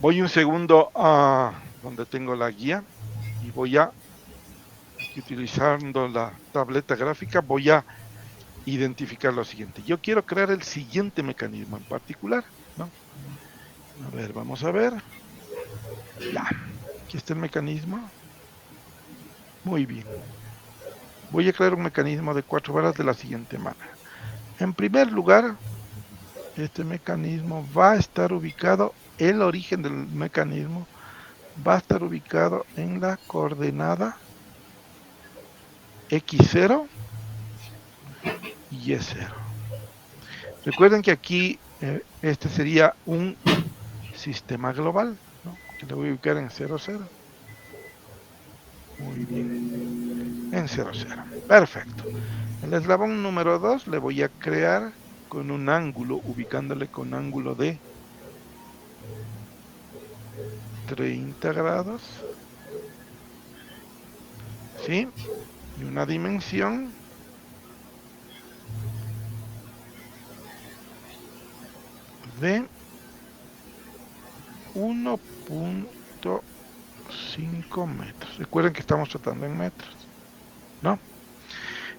Voy un segundo a donde tengo la guía y voy a, utilizando la tableta gráfica, voy a identificar lo siguiente. Yo quiero crear el siguiente mecanismo en particular, ¿no? A ver, vamos a ver. Ya, aquí está el mecanismo. Muy bien. Voy a crear un mecanismo de 4 varas de la siguiente manera. En primer lugar, este mecanismo va a estar ubicado, el origen del mecanismo va a estar ubicado en la coordenada X0 y Y0. Recuerden que aquí este sería un sistema global, ¿no? Que lo voy a ubicar en 0, 0. Muy bien. En 0, 0. Perfecto. El eslabón número 2 le voy a crear con un ángulo, ubicándole con ángulo de 30 grados. ¿Sí? Y una dimensión de 1.5 metros. Recuerden que estamos tratando en metros, ¿no?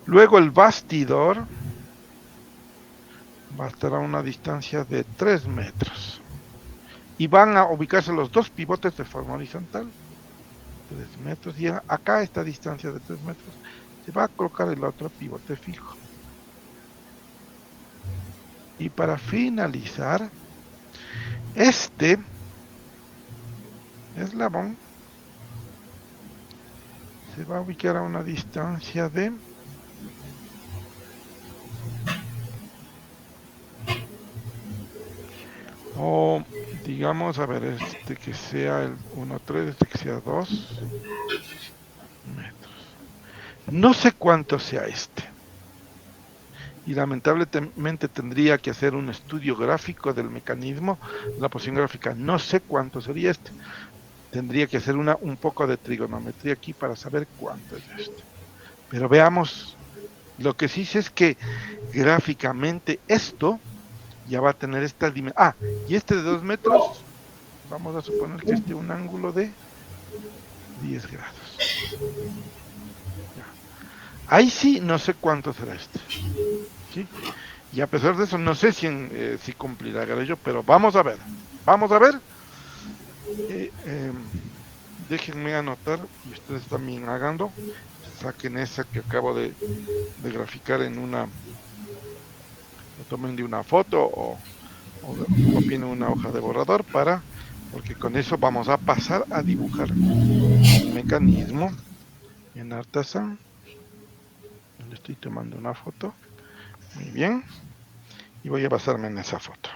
Luego el bastidor va a estar a una distancia de 3 metros. Y van a ubicarse los dos pivotes de forma horizontal. 3 metros. Y acá a esta distancia de 3 metros se va a colocar el otro pivote fijo. Y para finalizar, este eslabón se va a ubicar a una distancia de digamos, a ver, este que sea el 1,3, este que sea 2 metros. No sé cuánto sea este. Y lamentablemente tendría que hacer un estudio gráfico del mecanismo, la posición gráfica. No sé cuánto sería este. Tendría que hacer un poco de trigonometría aquí para saber cuánto es este. Pero veamos, lo que sí sé es que gráficamente esto ya va a tener esta dimensión. Y este de 2 metros, vamos a suponer que esté un ángulo de 10 grados. Ya. Ahí sí, no sé cuánto será este. ¿Sí? Y a pesar de eso, no sé si cumplirá Garello, pero vamos a ver. Vamos a ver. Déjenme anotar y ustedes también háganlo. Saquen esa que acabo de graficar en una. Lo tomen de una foto o copien una hoja de borrador porque con eso vamos a pasar a dibujar el mecanismo en Artisan. Le estoy tomando una foto. Muy bien. Y voy a basarme en esa foto.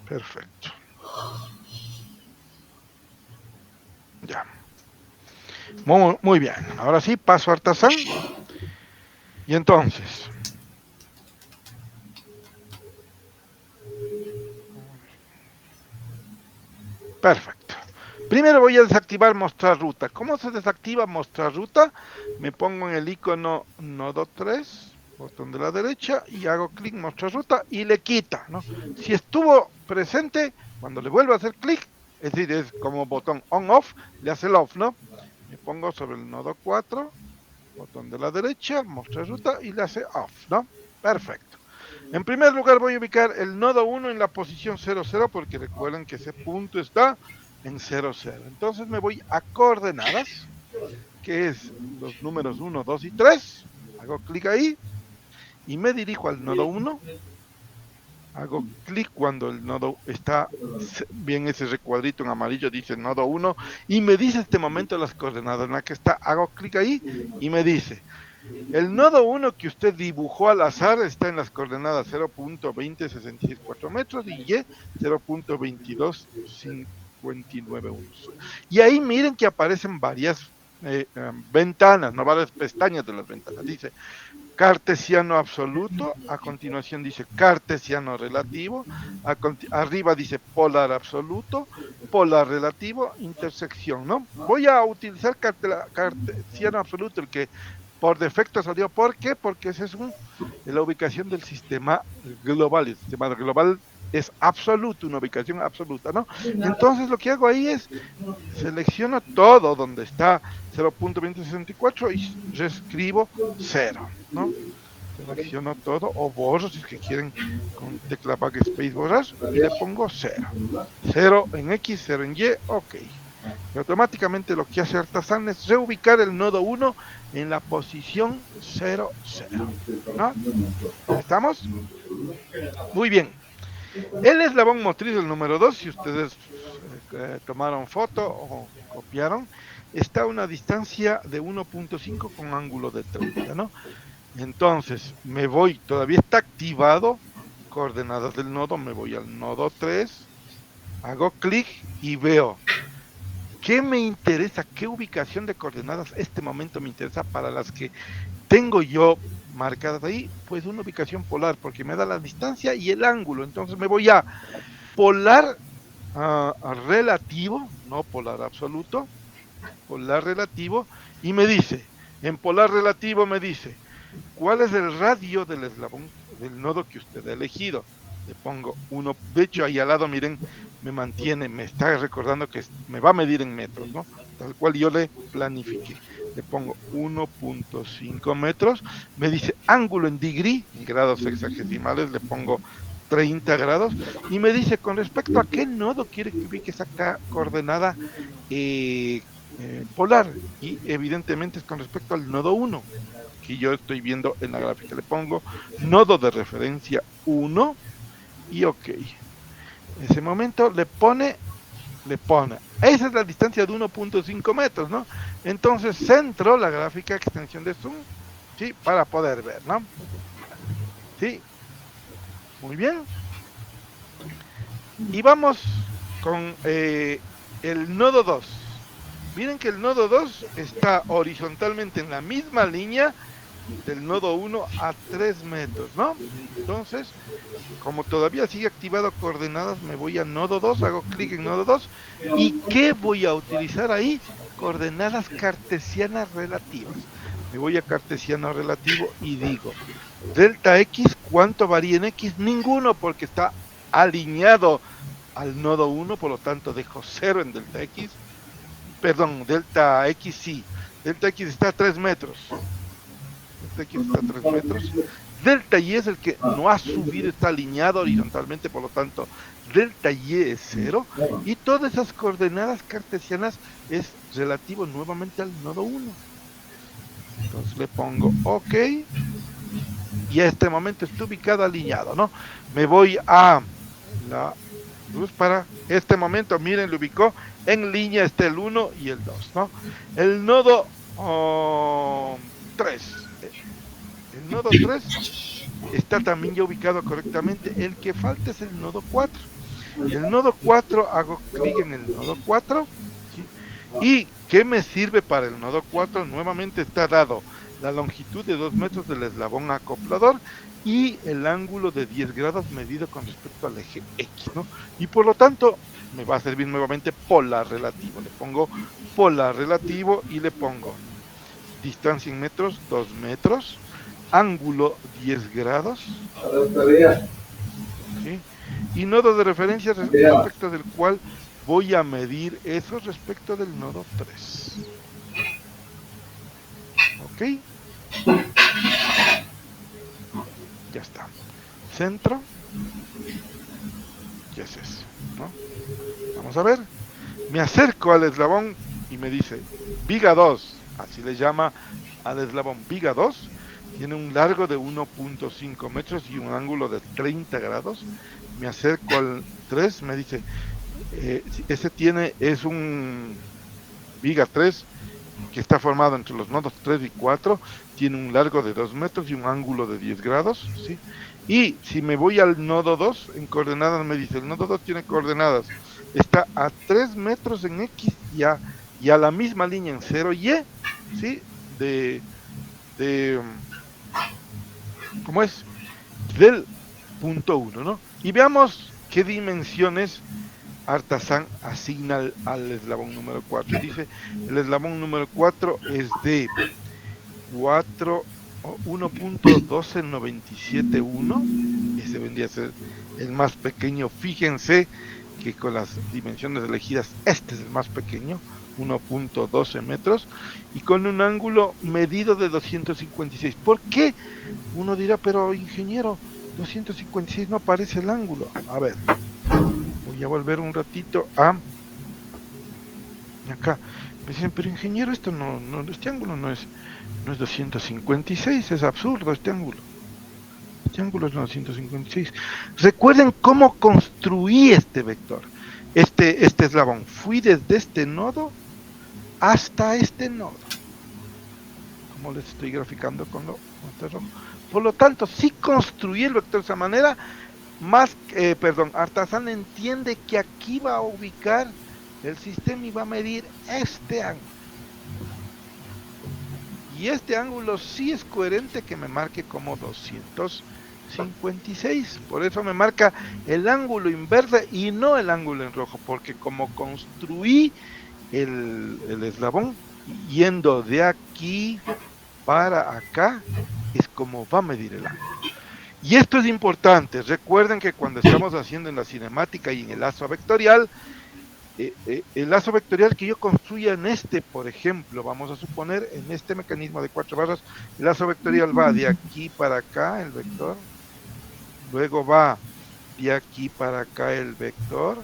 Perfecto. Ya. Muy bien. Ahora sí, paso a Artisan. Y entonces. Perfecto. Primero voy a desactivar mostrar ruta. ¿Cómo se desactiva mostrar ruta? Me pongo en el icono nodo 3, botón de la derecha, y hago clic mostrar ruta y le quita, ¿no? Si estuvo presente, cuando le vuelvo a hacer clic, es decir, es como botón on-off, le hace el off, ¿no? Me pongo sobre el nodo 4, botón de la derecha, mostrar ruta y le hace off, ¿no? Perfecto. En primer lugar voy a ubicar el nodo 1 en la posición 0, 0 porque recuerden que ese punto está en 0, 0. Entonces me voy a coordenadas, que es los números 1, 2 y 3. Hago clic ahí y me dirijo al nodo 1. Hago clic cuando el nodo está bien, ese recuadrito en amarillo dice nodo 1 y me dice este momento las coordenadas en las que está. Hago clic ahí y me dice el nodo 1 que usted dibujó al azar está en las coordenadas 0.2064 metros y Y 0.22591. Y ahí miren que aparecen varias ventanas, no varias pestañas de las ventanas. Dice cartesiano absoluto, a continuación dice cartesiano relativo, arriba dice polar absoluto, polar relativo, intersección, ¿no? Voy a utilizar cartesiano absoluto, el que por defecto salió. ¿Por qué? Porque esa es la ubicación del sistema global. El sistema global es absoluto, una ubicación absoluta, ¿no? Entonces lo que hago ahí es selecciono todo donde está 0.2064 y reescribo 0, ¿no? Selecciono todo o borro si es que quieren con tecla backspace borrar y le pongo 0. 0 en X, 0 en Y, ok. Y automáticamente lo que hace Artasan es reubicar el nodo 1 en la posición 0, 0, ¿no? ¿Estamos? Muy bien. El eslabón motriz del número 2, si ustedes tomaron foto o copiaron, está a una distancia de 1.5 con ángulo de 30, ¿no? Entonces, me voy, todavía está activado, coordenadas del nodo, me voy al nodo 3, hago clic y veo qué me interesa, qué ubicación de coordenadas este momento me interesa para las que tengo yo marcadas ahí, pues una ubicación polar, porque me da la distancia y el ángulo. Entonces me voy a polar relativo, no polar absoluto, polar relativo, y me dice, en polar relativo me dice, ¿cuál es el radio del eslabón, del nodo que usted ha elegido? Le pongo 1, de hecho ahí al lado, miren, me está recordando que me va a medir en metros, ¿no? Tal cual yo le planifiqué. Le pongo 1.5 metros, me dice ángulo en degree, en grados sexagesimales, le pongo 30 grados, y me dice con respecto a qué nodo quiere que ubique esa coordenada polar, y evidentemente es con respecto al nodo 1 que yo estoy viendo en la gráfica. Le pongo nodo de referencia 1 y ok. En ese momento le pone, esa es la distancia de 1.5 metros, ¿no? Entonces centro la gráfica extensión de zoom, ¿sí? Para poder ver, ¿no? Sí, muy bien. Y vamos con el nodo 2. Miren que el nodo 2 está horizontalmente en la misma línea del nodo 1 a 3 metros, ¿no? Entonces, como todavía sigue activado coordenadas, me voy a nodo 2, hago clic en nodo 2, ¿y qué voy a utilizar ahí? Coordenadas cartesianas relativas. Me voy a cartesiano relativo y digo, delta X, ¿cuánto varía en X? Ninguno, porque está alineado al nodo 1, por lo tanto dejo 0 en delta X, perdón, delta X sí, delta X está a 3 metros, delta X está a 3 metros, delta Y es el que no ha subido, está alineado horizontalmente, por lo tanto, delta Y es 0, y todas esas coordenadas cartesianas es relativo nuevamente al nodo 1. Entonces le pongo OK, y a este momento está ubicado alineado, ¿no? Me voy a la luz para este momento, miren, lo ubicó en línea, está el 1 y el 2, ¿no? El nodo 3, el nodo 3 está también ya ubicado correctamente, el que falta es el nodo 4. El nodo 4, hago clic en el nodo 4, ¿sí? ¿Y qué me sirve para el nodo 4? Nuevamente está dado la longitud de 2 metros del eslabón acoplador y el ángulo de 10 grados medido con respecto al eje X, ¿no? Y por lo tanto me va a servir nuevamente polar relativo. Le pongo polar relativo y le pongo distancia en metros, 2 metros, ángulo 10 grados, ¿sí? Y nodo de referencia respecto del cual voy a medir eso respecto del nodo 3. ¿Ok? Ya está. Centro. ¿Qué es eso? ¿No? Vamos a ver. Me acerco al eslabón y me dice viga 2. Así le llama al eslabón viga 2. Tiene un largo de 1.5 metros y un ángulo de 30 grados. Me acerco al 3, me dice, es un viga 3 que está formado entre los nodos 3 y 4, tiene un largo de 2 metros y un ángulo de 10 grados, ¿sí? Y si me voy al nodo 2, en coordenadas me dice, el nodo 2 tiene coordenadas, está a 3 metros en X y a y a la misma línea en 0y, ¿sí? De ¿cómo es? Del punto 1, ¿no? Y veamos qué dimensiones Artasan asigna al eslabón número 4. Y dice, el eslabón número 4 es de 1.127.1. Ese vendría a ser el más pequeño. Fíjense que con las dimensiones elegidas, este es el más pequeño, 1.12 metros, y con un ángulo medido de 256. ¿Por qué? Uno dirá, pero ingeniero, 256 no aparece el ángulo. A ver, voy a volver un ratito a acá. Me dicen, pero ingeniero, esto este ángulo no es 256, es absurdo este ángulo. Este ángulo es 956. Recuerden cómo construí este vector, este eslabón. Fui desde este nodo hasta este nodo. Como les estoy graficando con este rojo. Por lo tanto, si construí el vector de esa manera, Artasan entiende que aquí va a ubicar el sistema y va a medir este ángulo. Y este ángulo sí es coherente que me marque como 256. Por eso me marca el ángulo en verde y no el ángulo en rojo, porque como construí el eslabón yendo de aquí para acá, es como va a medir el ángulo. Y esto es importante. Recuerden que cuando estamos haciendo en la cinemática y en el lazo vectorial, el lazo vectorial que yo construya en por ejemplo, vamos a suponer en este mecanismo de 4 barras, el lazo vectorial va de aquí para acá el vector, luego va de aquí para acá el vector,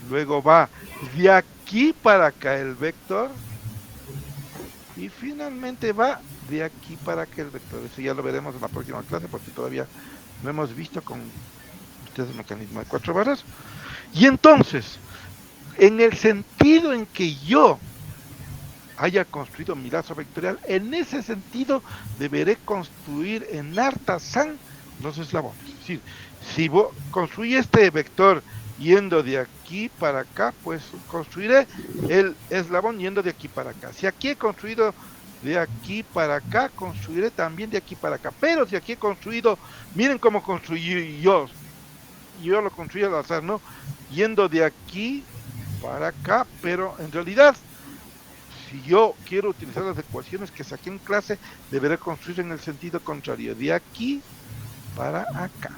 luego va de aquí para acá el vector, y finalmente va de aquí para acá el vector. Eso ya lo veremos en la próxima clase porque todavía no hemos visto con ustedes el mecanismo de 4 barras. Y entonces, en el sentido en que yo haya construido mi lazo vectorial, en ese sentido deberé construir en Artasan los eslabones. Es decir, si construí este vector yendo de aquí para acá, pues construiré el eslabón yendo de aquí para acá. Si aquí he construido de aquí para acá, construiré también de aquí para acá. Pero si aquí he construido, miren cómo construí yo lo construí al azar, ¿no? Yendo de aquí para acá, pero en realidad, si yo quiero utilizar las ecuaciones que saqué en clase, deberé construir en el sentido contrario, de aquí para acá.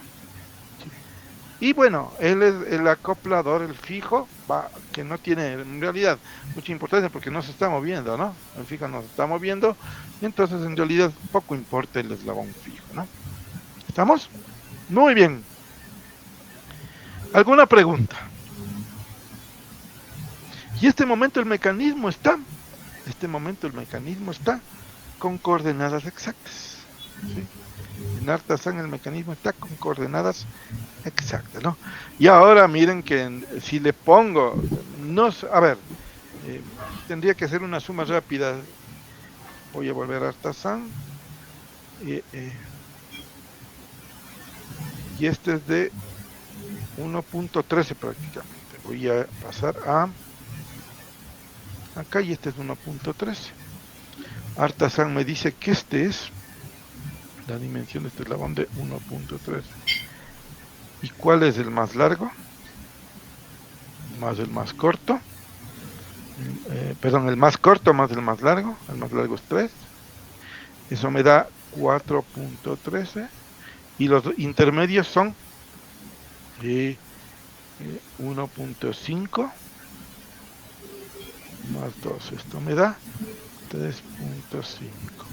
¿Sí? Y bueno, él es el acoplador, el fijo, que no tiene en realidad mucha importancia porque no se está moviendo, ¿no? El fijo no se está moviendo, y entonces en realidad poco importa el eslabón fijo, ¿no? ¿Estamos? Muy bien. ¿Alguna pregunta? Y este momento el mecanismo está con coordenadas exactas. ¿Sí? En Artasan el mecanismo está con coordenadas exactas, ¿no? Y ahora miren que si le pongo, a ver, tendría que hacer una suma rápida. Voy a volver a Artasan. Y este es de 1.13 prácticamente. Voy a pasar a acá y este es 1.13. Artasan me dice que este es la dimensión de este eslabón de 1.3. ¿Y cuál es el más largo? Más el más corto. El más corto más el más largo. El más largo es 3. Eso me da 4.13. Y los intermedios son 1.5 más 2. Esto me da 3.5,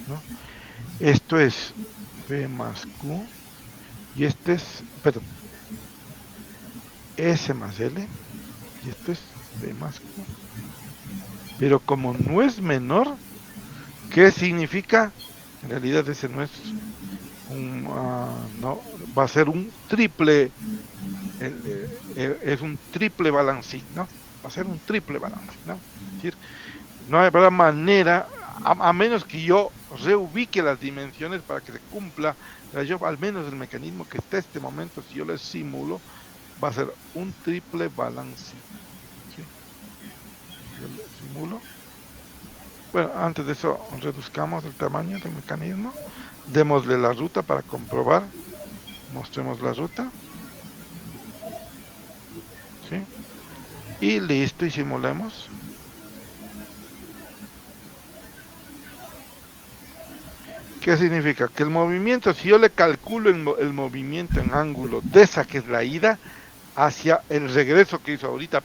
¿no? Esto es B más Q. Y este es, S más L. Y esto es B más Q. Pero como no es menor, ¿qué significa? En realidad ese no es no, va a ser un triple, es un triple balancín, ¿no? Va a ser un triple balancín, ¿no? Es decir, no habrá manera, a menos que yo reubique las dimensiones para que se cumpla, yo al menos el mecanismo que está en este momento, si yo lo simulo, va a ser un triple balancín. ¿Sí? simulo. Bueno, antes de eso reduzcamos el tamaño del mecanismo, démosle la ruta para comprobar, mostremos la ruta, ¿sí? Y listo, y simulemos. ¿Qué significa? Que el movimiento, si yo le calculo el movimiento en ángulo de esa que es la ida, hacia el regreso que hizo ahorita,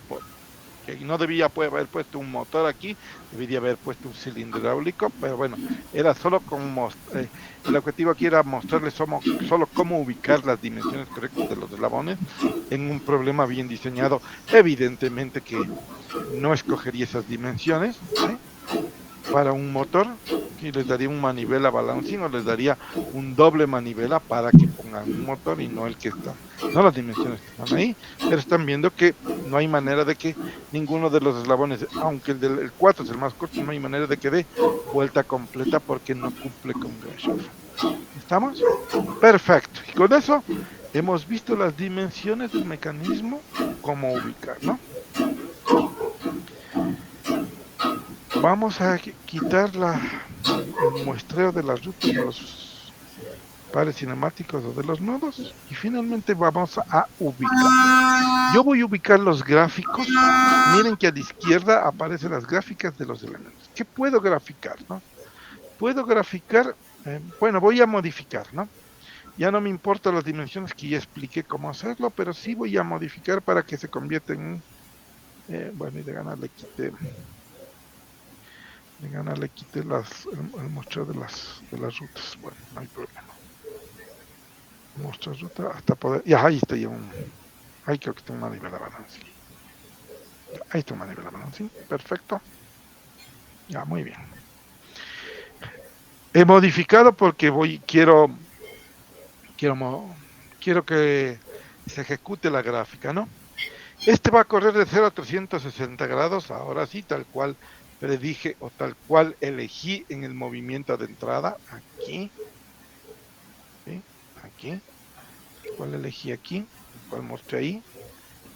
que no debía haber puesto un motor aquí, debería haber puesto un cilindro hidráulico, pero bueno, era solo como el objetivo aquí era mostrarles solo cómo ubicar las dimensiones correctas de los eslabones en un problema bien diseñado. Evidentemente que no escogería esas dimensiones, ¿sí? Para un motor, y les daría un manivela balancing o les daría un doble manivela para que pongan un motor y no el que está, no las dimensiones que están ahí, pero están viendo que no hay manera de que ninguno de los eslabones, aunque el 4 es el más corto, no hay manera de que dé vuelta completa porque no cumple con Grashof. ¿Estamos? Perfecto. Y con eso hemos visto las dimensiones del mecanismo, cómo ubicar, ¿no? Vamos a quitar el muestreo de las rutas de los pares cinemáticos o de los nodos y finalmente vamos a ubicar. Yo voy a ubicar los gráficos. Miren que a la izquierda aparecen las gráficas de los elementos. ¿Qué puedo graficar, no? Puedo graficar, bueno, voy a modificar, ¿no? Ya no me importan las dimensiones que ya expliqué cómo hacerlo, pero sí voy a modificar para que se convierta en, bueno, y de ganar le quité el muestreo de las rutas. Bueno, no hay problema. Mostrar ruta hasta poder. Ya, ahí está ya ahí creo que está una manivela balancing. Ahí está una manivela balancing. Perfecto. Ya, muy bien. He modificado porque quiero que se ejecute la gráfica, ¿no? Este va a correr de 0 a 360 grados, ahora sí, tal cual predije o tal cual elegí en el movimiento de entrada, aquí, ¿sí? Aquí, cuál elegí aquí, cuál mostré ahí,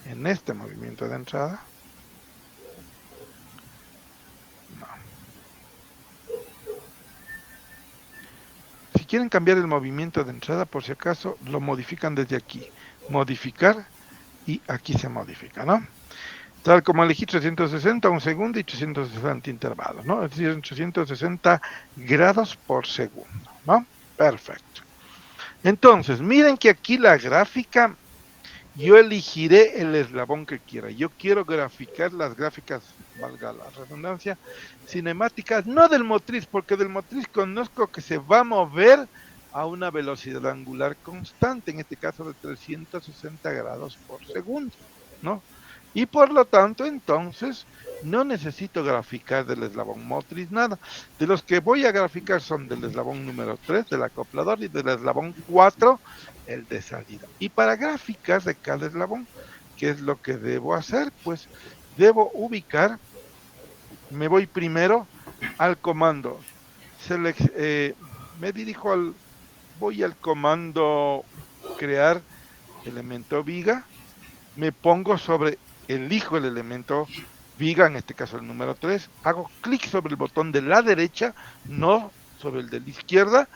en este movimiento de entrada. No. Si quieren cambiar el movimiento de entrada, por si acaso, lo modifican desde aquí, modificar, y aquí se modifica, ¿no? Tal como elegí 360, un segundo y 360 intervalos, ¿no? Es decir, 360 grados por segundo, ¿no? Perfecto. Entonces, miren que aquí la gráfica, yo elegiré el eslabón que quiera. Yo quiero graficar las gráficas, valga la redundancia, cinemáticas, no del motriz, porque del motriz conozco que se va a mover a una velocidad angular constante, en este caso de 360 grados por segundo, ¿no? Y por lo tanto, entonces, no necesito graficar del eslabón motriz nada. De los que voy a graficar son del eslabón número 3, del acoplador, y del eslabón 4, el de salida. Y para graficar de cada eslabón, ¿qué es lo que debo hacer? Pues debo ubicar, me voy primero al comando, me dirijo voy al comando crear elemento viga, me pongo elijo el elemento viga, en este caso el número 3, hago clic sobre el botón de la derecha, no sobre el de la izquierda,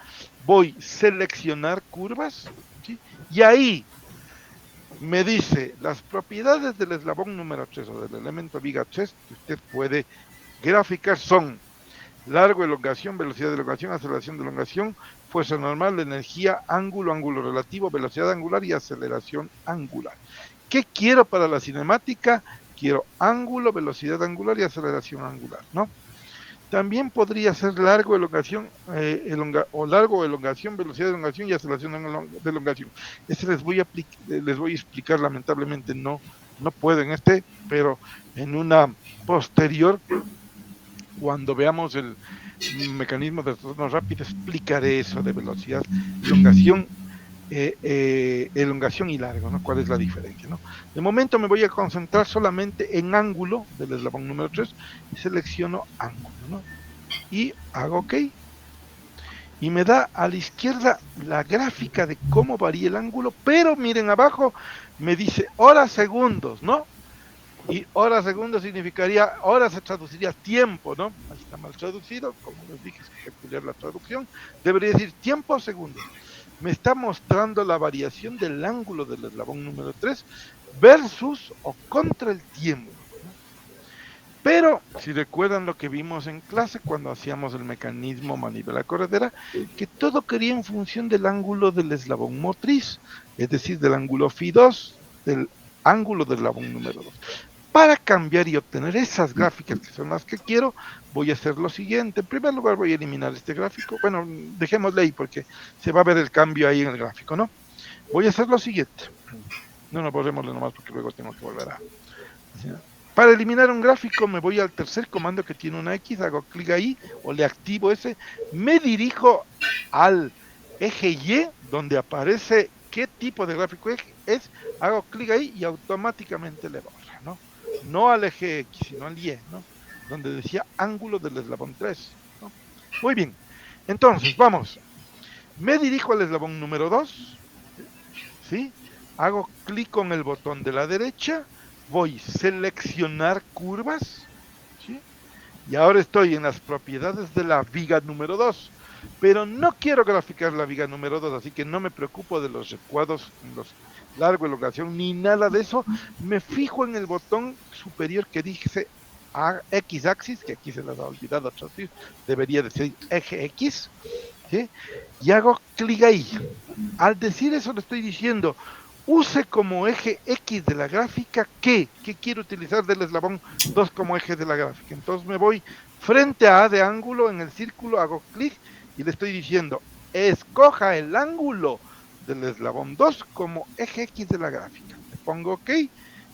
voy a seleccionar curvas, ¿sí? Y ahí me dice las propiedades del eslabón número 3 o del elemento viga 3 que usted puede graficar son largo, elongación, velocidad de elongación, aceleración de elongación, fuerza normal, energía, ángulo, ángulo relativo, velocidad angular y aceleración angular. ¿Qué quiero para la cinemática? Quiero ángulo, velocidad angular y aceleración angular, ¿no? También podría ser largo, elongación, largo, elongación, velocidad de elongación y aceleración de elongación. Este les voy a explicar, lamentablemente no puedo en pero en una posterior, cuando veamos el mecanismo de retorno rápido, explicaré eso de velocidad, elongación, elongación y largo, ¿no? ¿Cuál es la diferencia, no? De momento me voy a concentrar solamente en ángulo del eslabón número 3 y selecciono ángulo, ¿no? Y hago OK. Y me da a la izquierda la gráfica de cómo varía el ángulo, pero miren abajo, me dice horas, segundos, ¿no? Y hora segundo significaría, hora se traduciría tiempo, ¿no? Ahí está mal traducido, como les dije, es peculiar la traducción. Debería decir tiempo segundos. Me está mostrando la variación del ángulo del eslabón número 3 versus o contra el tiempo. Pero si recuerdan lo que vimos en clase cuando hacíamos el mecanismo manivela corredera, que todo quería en función del ángulo del eslabón motriz, es decir, del ángulo Φ2, del ángulo del eslabón número 2. Para cambiar y obtener esas gráficas que son las que quiero, voy a hacer lo siguiente. En primer lugar voy a eliminar este gráfico. Bueno, dejémosle ahí porque se va a ver el cambio ahí en el gráfico, ¿no? Voy a hacer lo siguiente. No, borrémoslo nomás porque luego tengo que volver a... Para eliminar un gráfico me voy al tercer comando que tiene una X, hago clic ahí o le activo ese, me dirijo al eje Y donde aparece qué tipo de gráfico es, hago clic ahí y automáticamente le borra, ¿no? No al eje X, sino al Y, ¿no? Donde decía ángulo del eslabón 3, ¿no? Muy bien, entonces vamos, me dirijo al eslabón número 2, ¿sí? Hago clic con el botón de la derecha, voy a seleccionar curvas, ¿sí? Y ahora estoy en las propiedades de la viga número 2, pero no quiero graficar la viga número 2, así que no me preocupo de los recuadros, los largo, elongación, ni nada de eso. Me fijo en el botón superior que dice X axis, que aquí se les ha olvidado traducir, debería decir eje X, ¿sí? Y hago clic ahí. Al decir eso le estoy diciendo, use como eje X de la gráfica ¿qué? ¿Qué quiero utilizar del eslabón 2 como eje de la gráfica? Entonces me voy frente a A de ángulo en el círculo, hago clic y le estoy diciendo, escoja el ángulo del eslabón 2 como eje X de la gráfica. Le pongo OK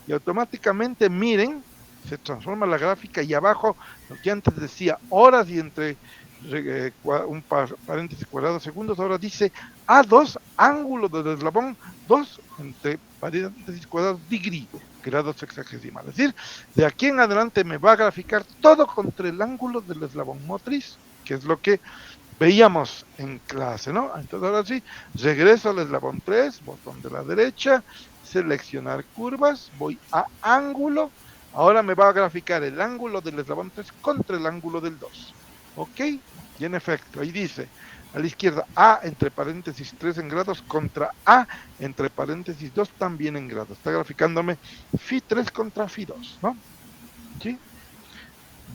y automáticamente, miren, se transforma la gráfica y abajo, lo que antes decía horas y entre un paréntesis cuadrado segundos, ahora dice A2, ángulo del eslabón 2 entre paréntesis cuadrados degree, grados sexagesimales. Es decir, de aquí en adelante me va a graficar todo contra el ángulo del eslabón motriz, que es lo que veíamos en clase, ¿no? Entonces ahora sí, regreso al eslabón 3, botón de la derecha, seleccionar curvas, voy a ángulo, ahora me va a graficar el ángulo del eslabón 3 contra el ángulo del 2, ¿ok? Y en efecto, ahí dice, a la izquierda A entre paréntesis 3 en grados contra A entre paréntesis 2 también en grados. Está graficándome Φ3 contra Φ2, ¿no? ¿Sí?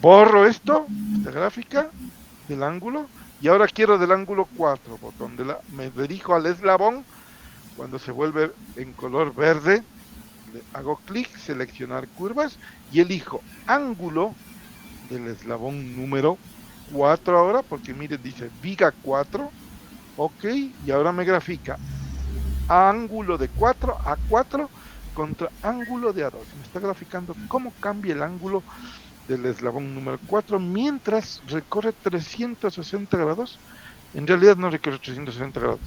Borro esto, esta gráfica del ángulo, y ahora quiero del ángulo 4, botón de la, me dirijo al eslabón, cuando se vuelve en color verde, le hago clic, seleccionar curvas, y elijo ángulo del eslabón número 4 ahora, porque miren, dice viga 4, ok, y ahora me grafica ángulo de 4 a 4 contra ángulo de A2. Me está graficando cómo cambia el ángulo del eslabón número 4 mientras recorre 360 grados. En realidad no recorre 360 grados,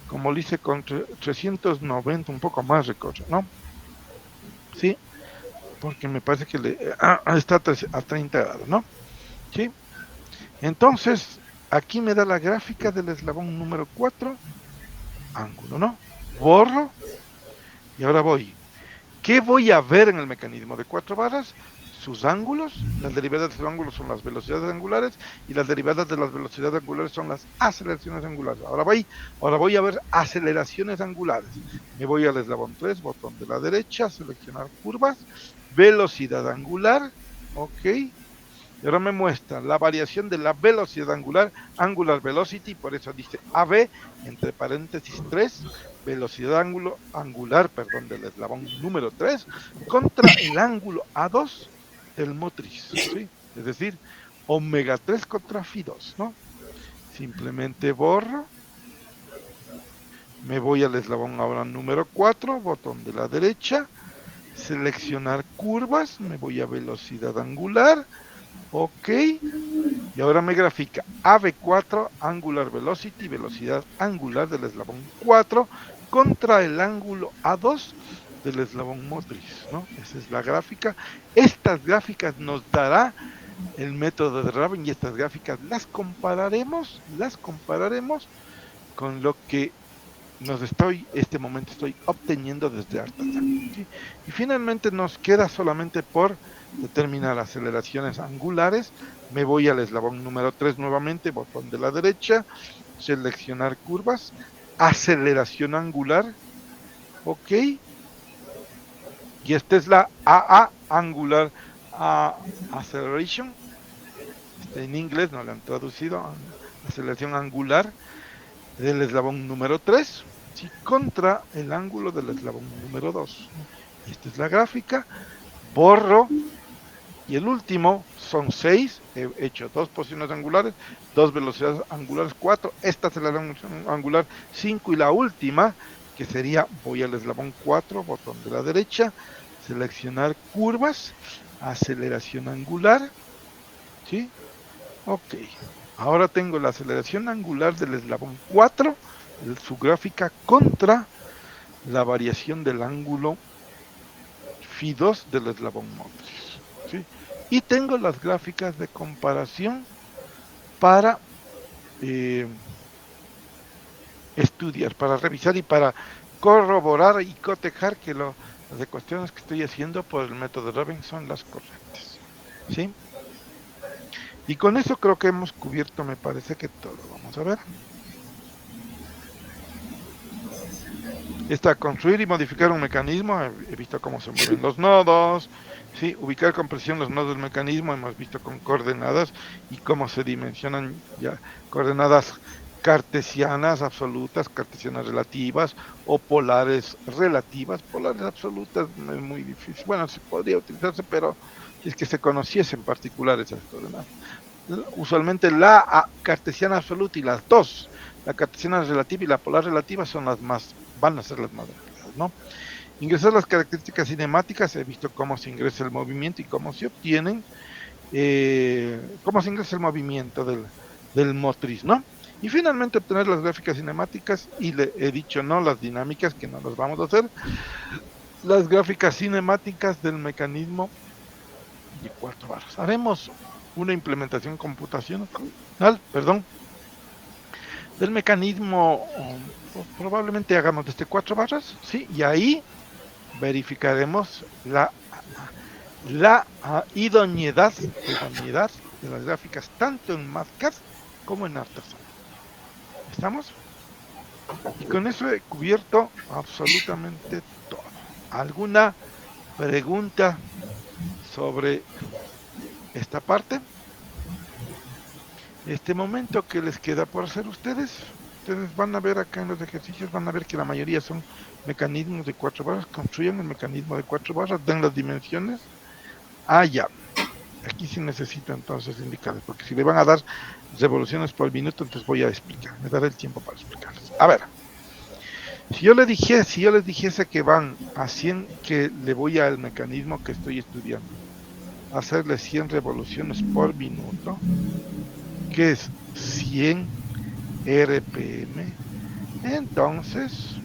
como lo hice con 390, un poco más recorre, ¿no? Sí, porque me parece que está a 30 grados, ¿no? Sí. Entonces, aquí me da la gráfica del eslabón número 4, ángulo, ¿no? Borro y ahora voy. ¿Qué voy a ver en el mecanismo de 4 barras? Sus ángulos, las derivadas de sus ángulos son las velocidades angulares y las derivadas de las velocidades angulares son las aceleraciones angulares. Ahora voy a ver aceleraciones angulares. Me voy al eslabón 3, botón de la derecha, seleccionar curvas, velocidad angular, ok. Y ahora me muestra la variación de la velocidad angular, angular velocity, por eso dice AB, entre paréntesis 3, velocidad angular, perdón, del eslabón número 3, contra el ángulo A2 del motriz, ¿sí? Es decir, omega 3 contra phi 2, ¿no? Simplemente borro, me voy al eslabón ahora número 4, botón de la derecha, seleccionar curvas, me voy a velocidad angular, ok, y ahora me grafica AB4, angular velocity, velocidad angular del eslabón 4 contra el ángulo A2 del eslabón motriz, ¿no? Esa es la gráfica. Estas gráficas nos dará el método de Raven y estas gráficas las compararemos con lo que este momento estoy obteniendo desde Artasan, ¿sí? Y finalmente nos queda solamente por determinar aceleraciones angulares. Me voy al eslabón número 3 nuevamente, botón de la derecha, seleccionar curvas, aceleración angular, ok, y esta es la AA, Angular Acceleration, en inglés no la han traducido, aceleración angular del eslabón número 3, ¿sí? Contra el ángulo del eslabón número 2. Esta es la gráfica, borro, y el último son 6, he hecho 2 posiciones angulares, 2 velocidades angulares, 4, esta aceleración angular 5, y la última, que sería, voy al eslabón 4, botón de la derecha, seleccionar curvas, aceleración angular, ¿sí? Ok, ahora tengo la aceleración angular del eslabón 4, su gráfica contra la variación del ángulo Φ2 del eslabón motriz, ¿sí? Y tengo las gráficas de comparación para eh, estudiar, para revisar y para corroborar y cotejar que las ecuaciones que estoy haciendo por el método de Robin son las correctas, ¿sí? Y con eso creo que hemos cubierto, me parece que todo. Vamos a ver. Está construir y modificar un mecanismo, he visto cómo se mueven los nodos, ¿sí? Ubicar con precisión los nodos del mecanismo, hemos visto con coordenadas y cómo se dimensionan ya coordenadas cartesianas absolutas, cartesianas relativas o polares relativas. Polares absolutas es muy difícil, bueno, se podría utilizarse, pero si es que se conociesen particulares esas coordenadas. Usualmente la cartesiana absoluta y las dos, la cartesiana relativa y la polar relativa, son las más, van a ser las más empleadas, ¿no? Ingresar las características cinemáticas, he visto cómo se ingresa el movimiento y cómo se obtienen, cómo se ingresa el movimiento del motriz, ¿no? Y finalmente obtener las gráficas cinemáticas, y le he dicho no las dinámicas, que no las vamos a hacer, las gráficas cinemáticas del mecanismo de 4 barras. Haremos una implementación computacional, perdón, del mecanismo, probablemente hagamos desde 4 barras, ¿sí? Y ahí verificaremos la idoneidad de las gráficas tanto en MATLAB como en Artesano. ¿Estamos? Y con eso he cubierto absolutamente todo. ¿Alguna pregunta sobre esta parte? Este momento que les queda por hacer ustedes van a ver acá en los ejercicios, van a ver que la mayoría son mecanismos de 4 barras. Construyan el mecanismo de 4 barras, den las dimensiones. Ya, aquí sí necesito entonces indicarles, porque si le van a dar revoluciones por minuto, entonces voy a explicar, me daré el tiempo para explicarles. A ver, si yo les dijese que van a 100, que le voy al mecanismo que estoy estudiando, a hacerle 100 revoluciones por minuto, que es 100 RPM, entonces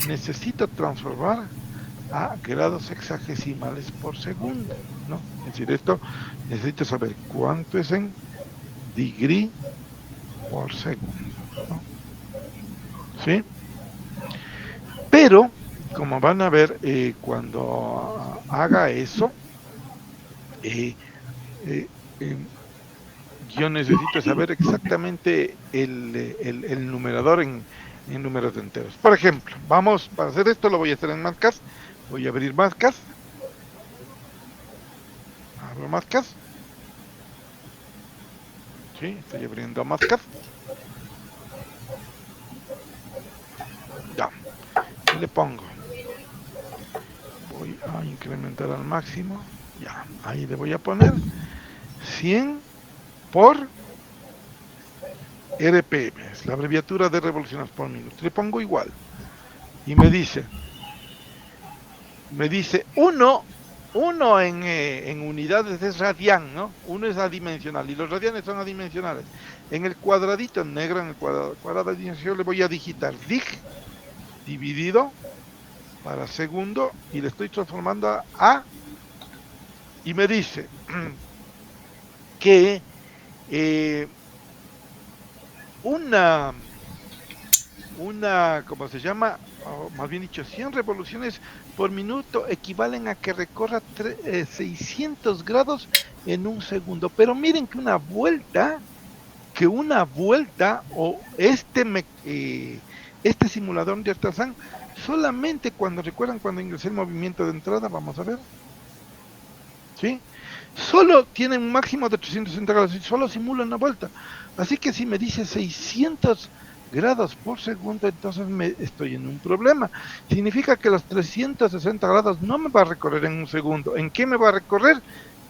necesito transformar a grados hexagesimales por segundo, ¿no? Es decir, esto necesito saber cuánto es en degree por segundo, ¿no? ¿Sí? Pero, como van a ver, cuando haga eso, eh, eh, yo necesito saber exactamente el numerador en números de enteros. Por ejemplo, vamos, para hacer esto lo voy a hacer en MATLAB. Voy a abrir MATLAB. Abro MATLAB. Sí, estoy abriendo MATLAB. Ya. Y le pongo. Voy a incrementar al máximo. Ya. Ahí le voy a poner 100 por RPM. Es la abreviatura de revoluciones por minuto. Le pongo igual. Y me dice 1 en unidades es radian, ¿no? 1 es adimensional y los radianes son adimensionales. En el cuadradito negro, en el cuadrado adimensional, le voy a digitar dig dividido para segundo y le estoy transformando a y me dice que una ¿cómo se llama? O más bien dicho, 100 revoluciones por minuto equivalen a que recorra 600 grados en un segundo. Pero miren que una vuelta o este simulador de Artasan, solamente recuerdan cuando ingresé el movimiento de entrada, vamos a ver, ¿sí? Solo tiene un máximo de 360 grados y solo simula una vuelta. Así que si me dice 600 grados por segundo, entonces estoy en un problema. Significa que los 360 grados no me va a recorrer en un segundo. ¿En qué me va a recorrer?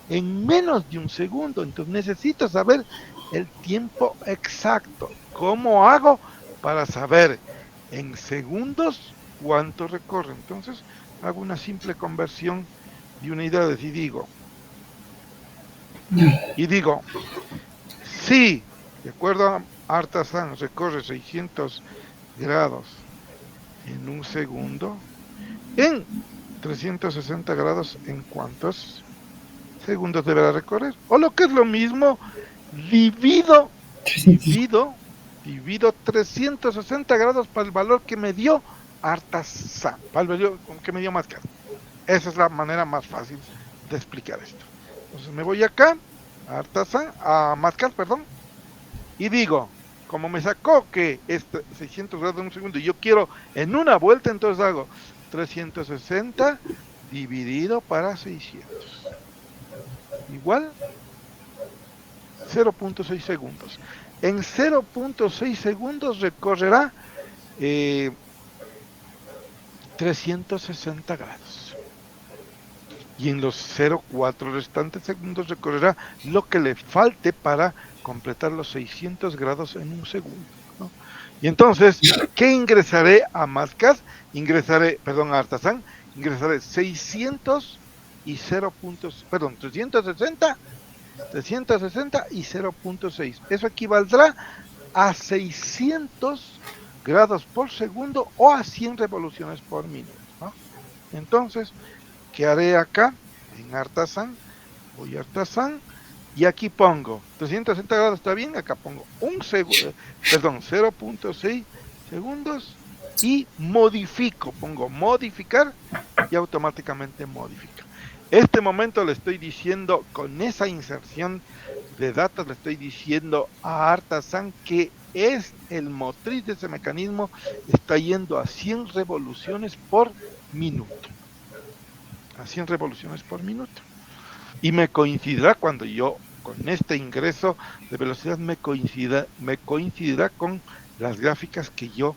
En menos de un segundo. Entonces necesito saber el tiempo exacto. ¿Cómo hago para saber en segundos cuánto recorre? Entonces hago una simple conversión de unidades y digo, si de acuerdo a Artasan recorre 600 grados en un segundo, en 360 grados, ¿en cuántos segundos deberá recorrer? O lo que es lo mismo, divido 360 grados para el valor que me dio Artasan, para el valor que me dio Mascar. Esa es la manera más fácil de explicar esto. Entonces me voy acá, a Mascar, perdón, y digo, como me sacó que 600 grados en un segundo y yo quiero en una vuelta, entonces hago 360 dividido para 600. Igual 0.6 segundos. En 0.6 segundos recorrerá 360 grados. Y en los 0.4 restantes segundos recorrerá lo que le falte para completar los 600 grados en un segundo, ¿no? Y entonces, ¿qué ingresaré a Mascas? A Artasan, ingresaré 600 y 360 y 0.6. Eso equivaldrá a 600 grados por segundo o a 100 revoluciones por minuto, ¿no? Entonces, ¿qué haré acá? En Artasan, voy a Artasan y aquí pongo 360 grados, ¿está bien? Acá pongo 0.6 segundos y pongo modificar y automáticamente modifica. Este momento le estoy diciendo, con esa inserción de datos, le estoy diciendo a Artasan que es el motriz de ese mecanismo, está yendo a 100 revoluciones por minuto. A 100 revoluciones por minuto. Y me coincidirá cuando yo, con este ingreso de velocidad, me coincidirá con las gráficas que yo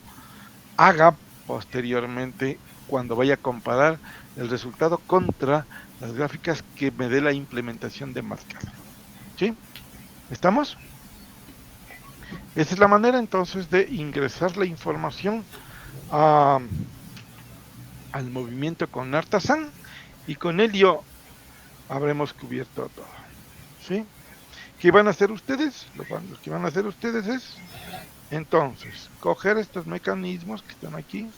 haga posteriormente cuando vaya a comparar el resultado contra las gráficas que me dé la implementación de Mascar. ¿Sí? ¿Estamos? Esa es la manera entonces de ingresar la información al movimiento con Artasan y con ello habremos cubierto todo. ¿Sí? ¿Qué van a hacer ustedes? Lo que van a hacer ustedes es, entonces, coger estos mecanismos que están aquí,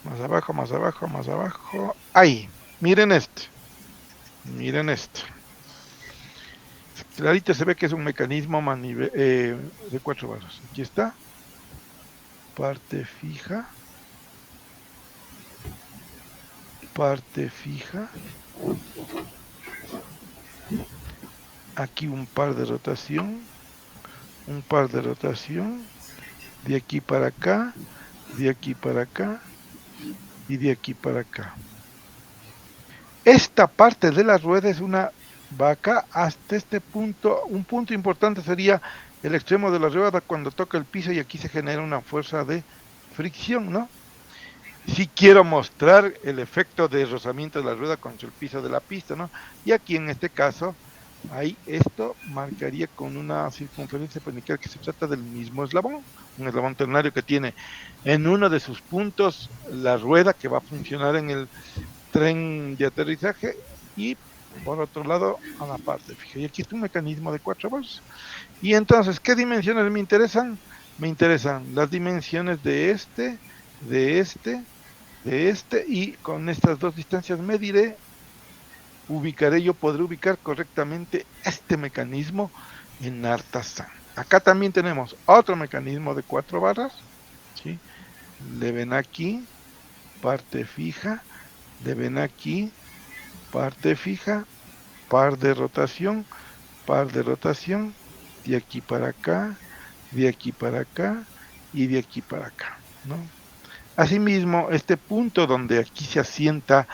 más abajo, más abajo, más abajo, ahí, miren esto, clarito se ve que es un mecanismo de 4 barras. Aquí está, parte fija, aquí un par de rotación, de aquí para acá, de aquí para acá y de aquí para acá. Esta parte de la rueda va acá hasta este punto. Un punto importante sería el extremo de la rueda cuando toca el piso y aquí se genera una fuerza de fricción, ¿no? Si quiero mostrar el efecto de rozamiento de la rueda contra el piso de la pista, ¿no? Y aquí en este caso, ahí esto marcaría con una circunferencia para indicar que se trata del mismo eslabón, un eslabón ternario que tiene en uno de sus puntos la rueda que va a funcionar en el tren de aterrizaje y por otro lado a la parte fija. Y aquí está un mecanismo de 4 volts. Y entonces, ¿qué dimensiones me interesan? Me interesan las dimensiones de este y con estas dos distancias mediré podré ubicar correctamente este mecanismo en Artasan. Acá también tenemos otro mecanismo de 4 barras, ¿sí? Le ven aquí, parte fija, le ven aquí, parte fija, par de rotación, de aquí para acá, de aquí para acá y de aquí para acá, ¿no? Asimismo, este punto donde aquí se asienta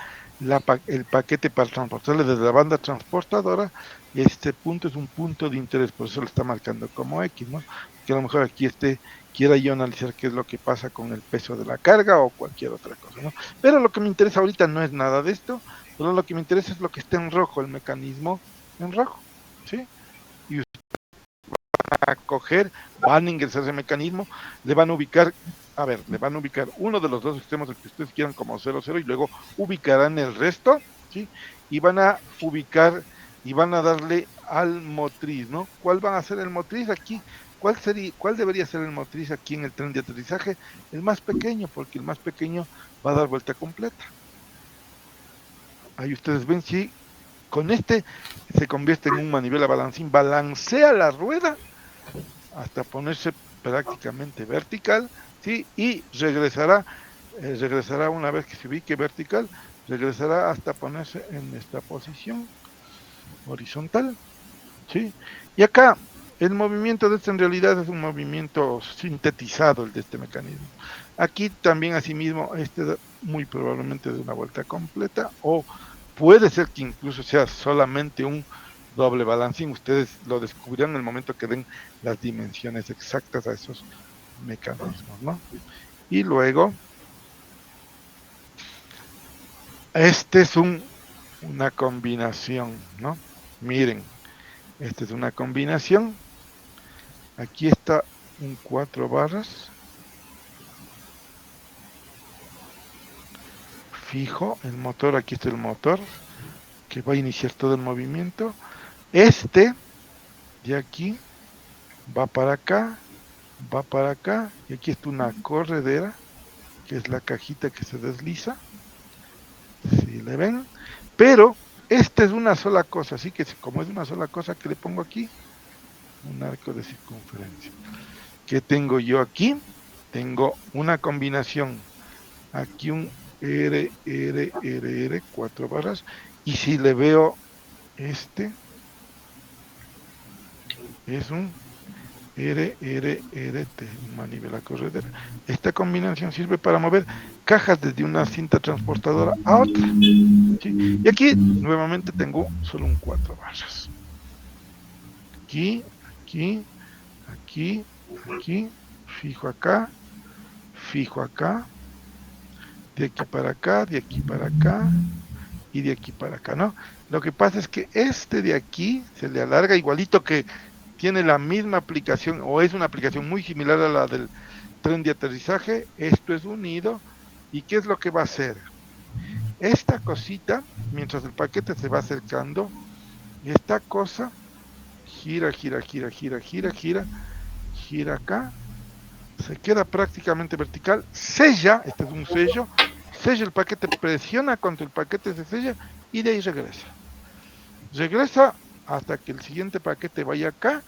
el paquete para transportarle desde la banda transportadora, este punto es un punto de interés, por eso lo está marcando como X, ¿no? Que a lo mejor aquí quiera yo analizar qué es lo que pasa con el peso de la carga o cualquier otra cosa, ¿no? Pero lo que me interesa ahorita no es nada de esto, solo lo que me interesa es lo que está en rojo, el mecanismo en rojo, ¿sí? Y usted va a coger, van a ingresar ese mecanismo, le van a ubicar uno de los dos extremos del que ustedes quieran como 0,0 y luego ubicarán el resto, ¿sí? Y van a ubicar y van a darle al motriz, ¿no? ¿Cuál van a hacer el motriz aquí? ¿Cuál debería ser el motriz aquí en el tren de aterrizaje? El más pequeño, porque el más pequeño va a dar vuelta completa. Ahí ustedes ven si con este se convierte en un manivela balancín, balancea la rueda hasta ponerse prácticamente vertical, ¿sí? Y regresará una vez que se ubique vertical, regresará hasta ponerse en esta posición horizontal, ¿sí? Y acá el movimiento de este en realidad es un movimiento sintetizado, el de este mecanismo. Aquí también asimismo muy probablemente de una vuelta completa, o puede ser que incluso sea solamente un doble balancín. Ustedes lo descubrirán en el momento que den las dimensiones exactas a esos mecanismos, ¿no? Y luego, este es una combinación, ¿no? Miren, esta es una combinación. Aquí está un 4 barras. Fijo el motor, aquí está el motor que va a iniciar todo el movimiento. Este de aquí va para acá, y aquí está una corredera, que es la cajita que se desliza, si le ven, pero esta es una sola cosa, así que como es una sola cosa, que le pongo aquí, un arco de circunferencia. ¿Qué tengo yo aquí? Tengo una combinación, aquí un R, 4 barras, y si le veo este, es un T, manivela corredera. Esta combinación sirve para mover cajas desde una cinta transportadora a otra, ¿sí? Y aquí nuevamente tengo solo un 4 barras. Aquí, aquí, aquí, aquí, fijo acá, de aquí para acá, de aquí para acá y de aquí para acá, ¿no? Lo que pasa es que este de aquí se le alarga igualito, que tiene la misma aplicación o es una aplicación muy similar a la del tren de aterrizaje. Esto es unido. ¿Y qué es lo que va a hacer? Esta cosita, mientras el paquete se va acercando, esta cosa gira acá, se queda prácticamente vertical, sella, este es un sello, sella el paquete, presiona contra el paquete, se sella y de ahí regresa hasta que el siguiente paquete vaya acá,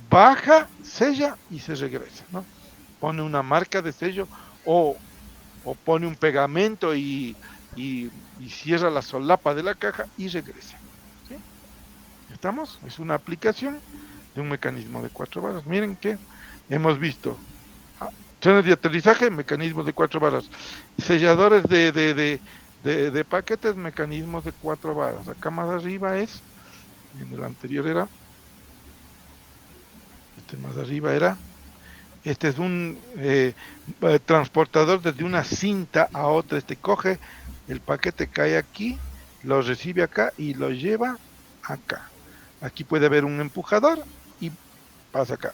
baja, sella y se regresa, ¿no? Pone una marca de sello o pone un pegamento y cierra la solapa de la caja y regresa, ¿sí? ¿Estamos? Es una aplicación de un mecanismo de 4 barras. Miren que hemos visto trenes de aterrizaje, mecanismos de 4 barras, selladores de paquetes, mecanismos de 4 barras. Acá más arriba en el anterior era, más arriba era, este es un transportador desde una cinta a otra. Coge el paquete, cae aquí, lo recibe acá y lo lleva acá. Aquí puede haber un empujador y pasa acá.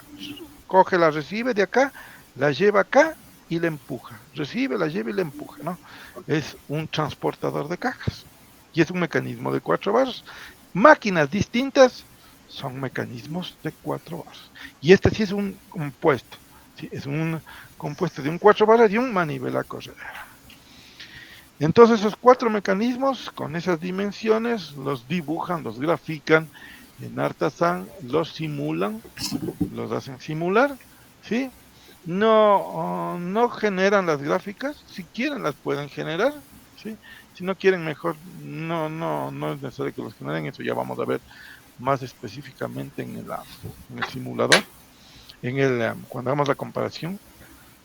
Coge, la recibe de acá, la lleva acá y la empuja. Recibe, la lleva y la empuja, ¿no? Es un transportador de cajas y es un mecanismo de 4 barras. Máquinas distintas son mecanismos de 4 barras. Y este sí es un compuesto. Sí, es un compuesto de un 4 barras y un manivela corredera. Entonces esos 4 mecanismos con esas dimensiones los dibujan, los grafican en Artasan, los simulan, los hacen simular, ¿sí? No generan las gráficas, si quieren las pueden generar, ¿sí? Si no quieren mejor, no es necesario que los generen, eso ya vamos a ver más específicamente en el simulador, cuando hagamos la comparación,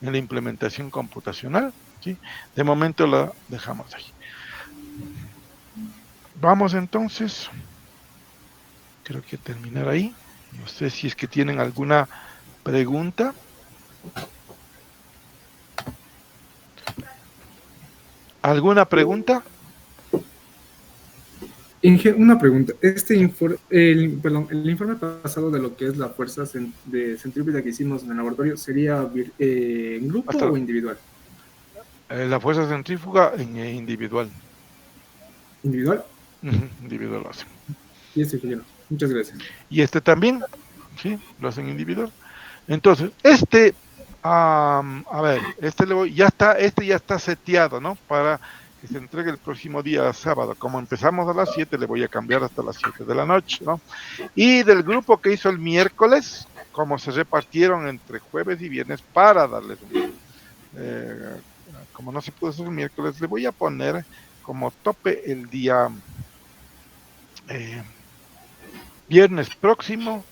en la implementación computacional, ¿sí? De momento la dejamos ahí. Vamos entonces, creo que terminar ahí. No sé si es que tienen alguna pregunta. ¿Alguna pregunta? Una pregunta. El informe pasado de lo que es la fuerza de centrípeta que hicimos en el laboratorio, ¿sería en grupo Hasta o individual? la fuerza centrífuga en individual. ¿Individual? Individual lo hacen. Y eso, ingeniero. Muchas gracias. Y este también, ¿sí? Lo hacen individual. Entonces, a ver, este ya está seteado, ¿no? Para que se entregue el próximo día sábado. Como empezamos a las 7, le voy a cambiar hasta las 7 de la noche, ¿no? Y del grupo que hizo el miércoles, como se repartieron entre jueves y viernes para darles eh, como no se pudo hacer el miércoles, le voy a poner como tope el día viernes próximo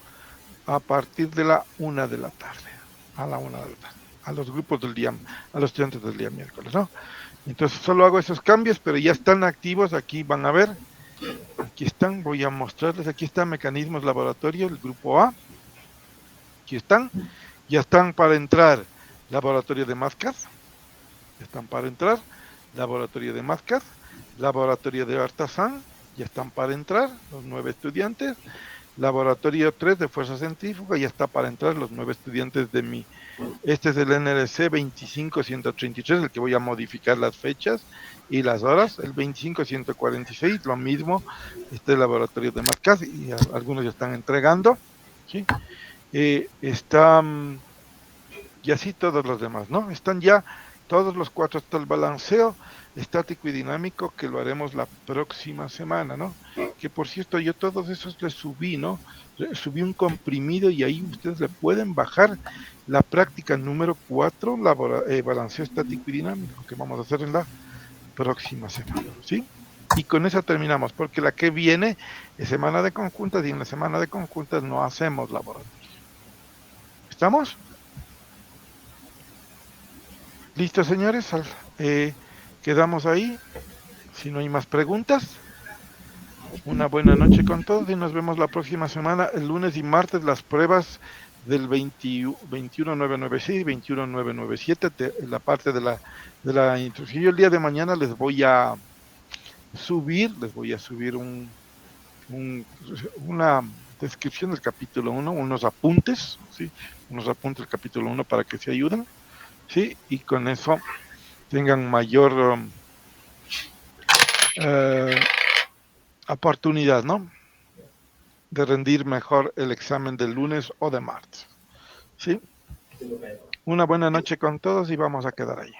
a partir de la 1 de la tarde, a la 1 de la tarde, a los grupos del día, a los estudiantes del día miércoles, ¿no? Entonces solo hago esos cambios, pero ya están activos, aquí van a ver, aquí están, voy a mostrarles, aquí está Mecanismos Laboratorio, el grupo A, aquí están, ya están para entrar Laboratorio de Máscaras, ya están para entrar, Laboratorio de Máscaras, Laboratorio de Artasan, ya están para entrar los 9 estudiantes, Laboratorio 3 de Fuerza Centrífuga, ya está para entrar los 9 estudiantes de mi. Este es el NRC 25133, el que voy a modificar las fechas y las horas. El 25146, lo mismo. Este laboratorio de marcas y algunos ya están entregando. ¿Sí? Están, y así todos los demás, ¿no? Están ya todos los 4 hasta el balanceo estático y dinámico, que lo haremos la próxima semana, ¿no? Que por cierto, yo todos esos les subí, ¿no? Subí un comprimido y ahí ustedes le pueden bajar la práctica número 4, balanceo estático y dinámico, que vamos a hacer en la próxima semana, ¿sí? Y con esa terminamos, porque la que viene es semana de conjuntas y en la semana de conjuntas no hacemos laboratorio. ¿Estamos? Listo, señores, quedamos ahí. Si no hay más preguntas, una buena noche con todos y nos vemos la próxima semana, el lunes y martes, las pruebas del 21996, 21997, la parte de la instrucción. Yo el día de mañana les voy a subir una descripción del capítulo 1, unos apuntes, ¿sí? Unos apuntes del capítulo 1 para que se ayuden, ¿sí? Y con eso tengan mayor oportunidad, ¿no? De rendir mejor el examen del lunes o de martes, ¿sí? Una buena noche con todos y vamos a quedar ahí.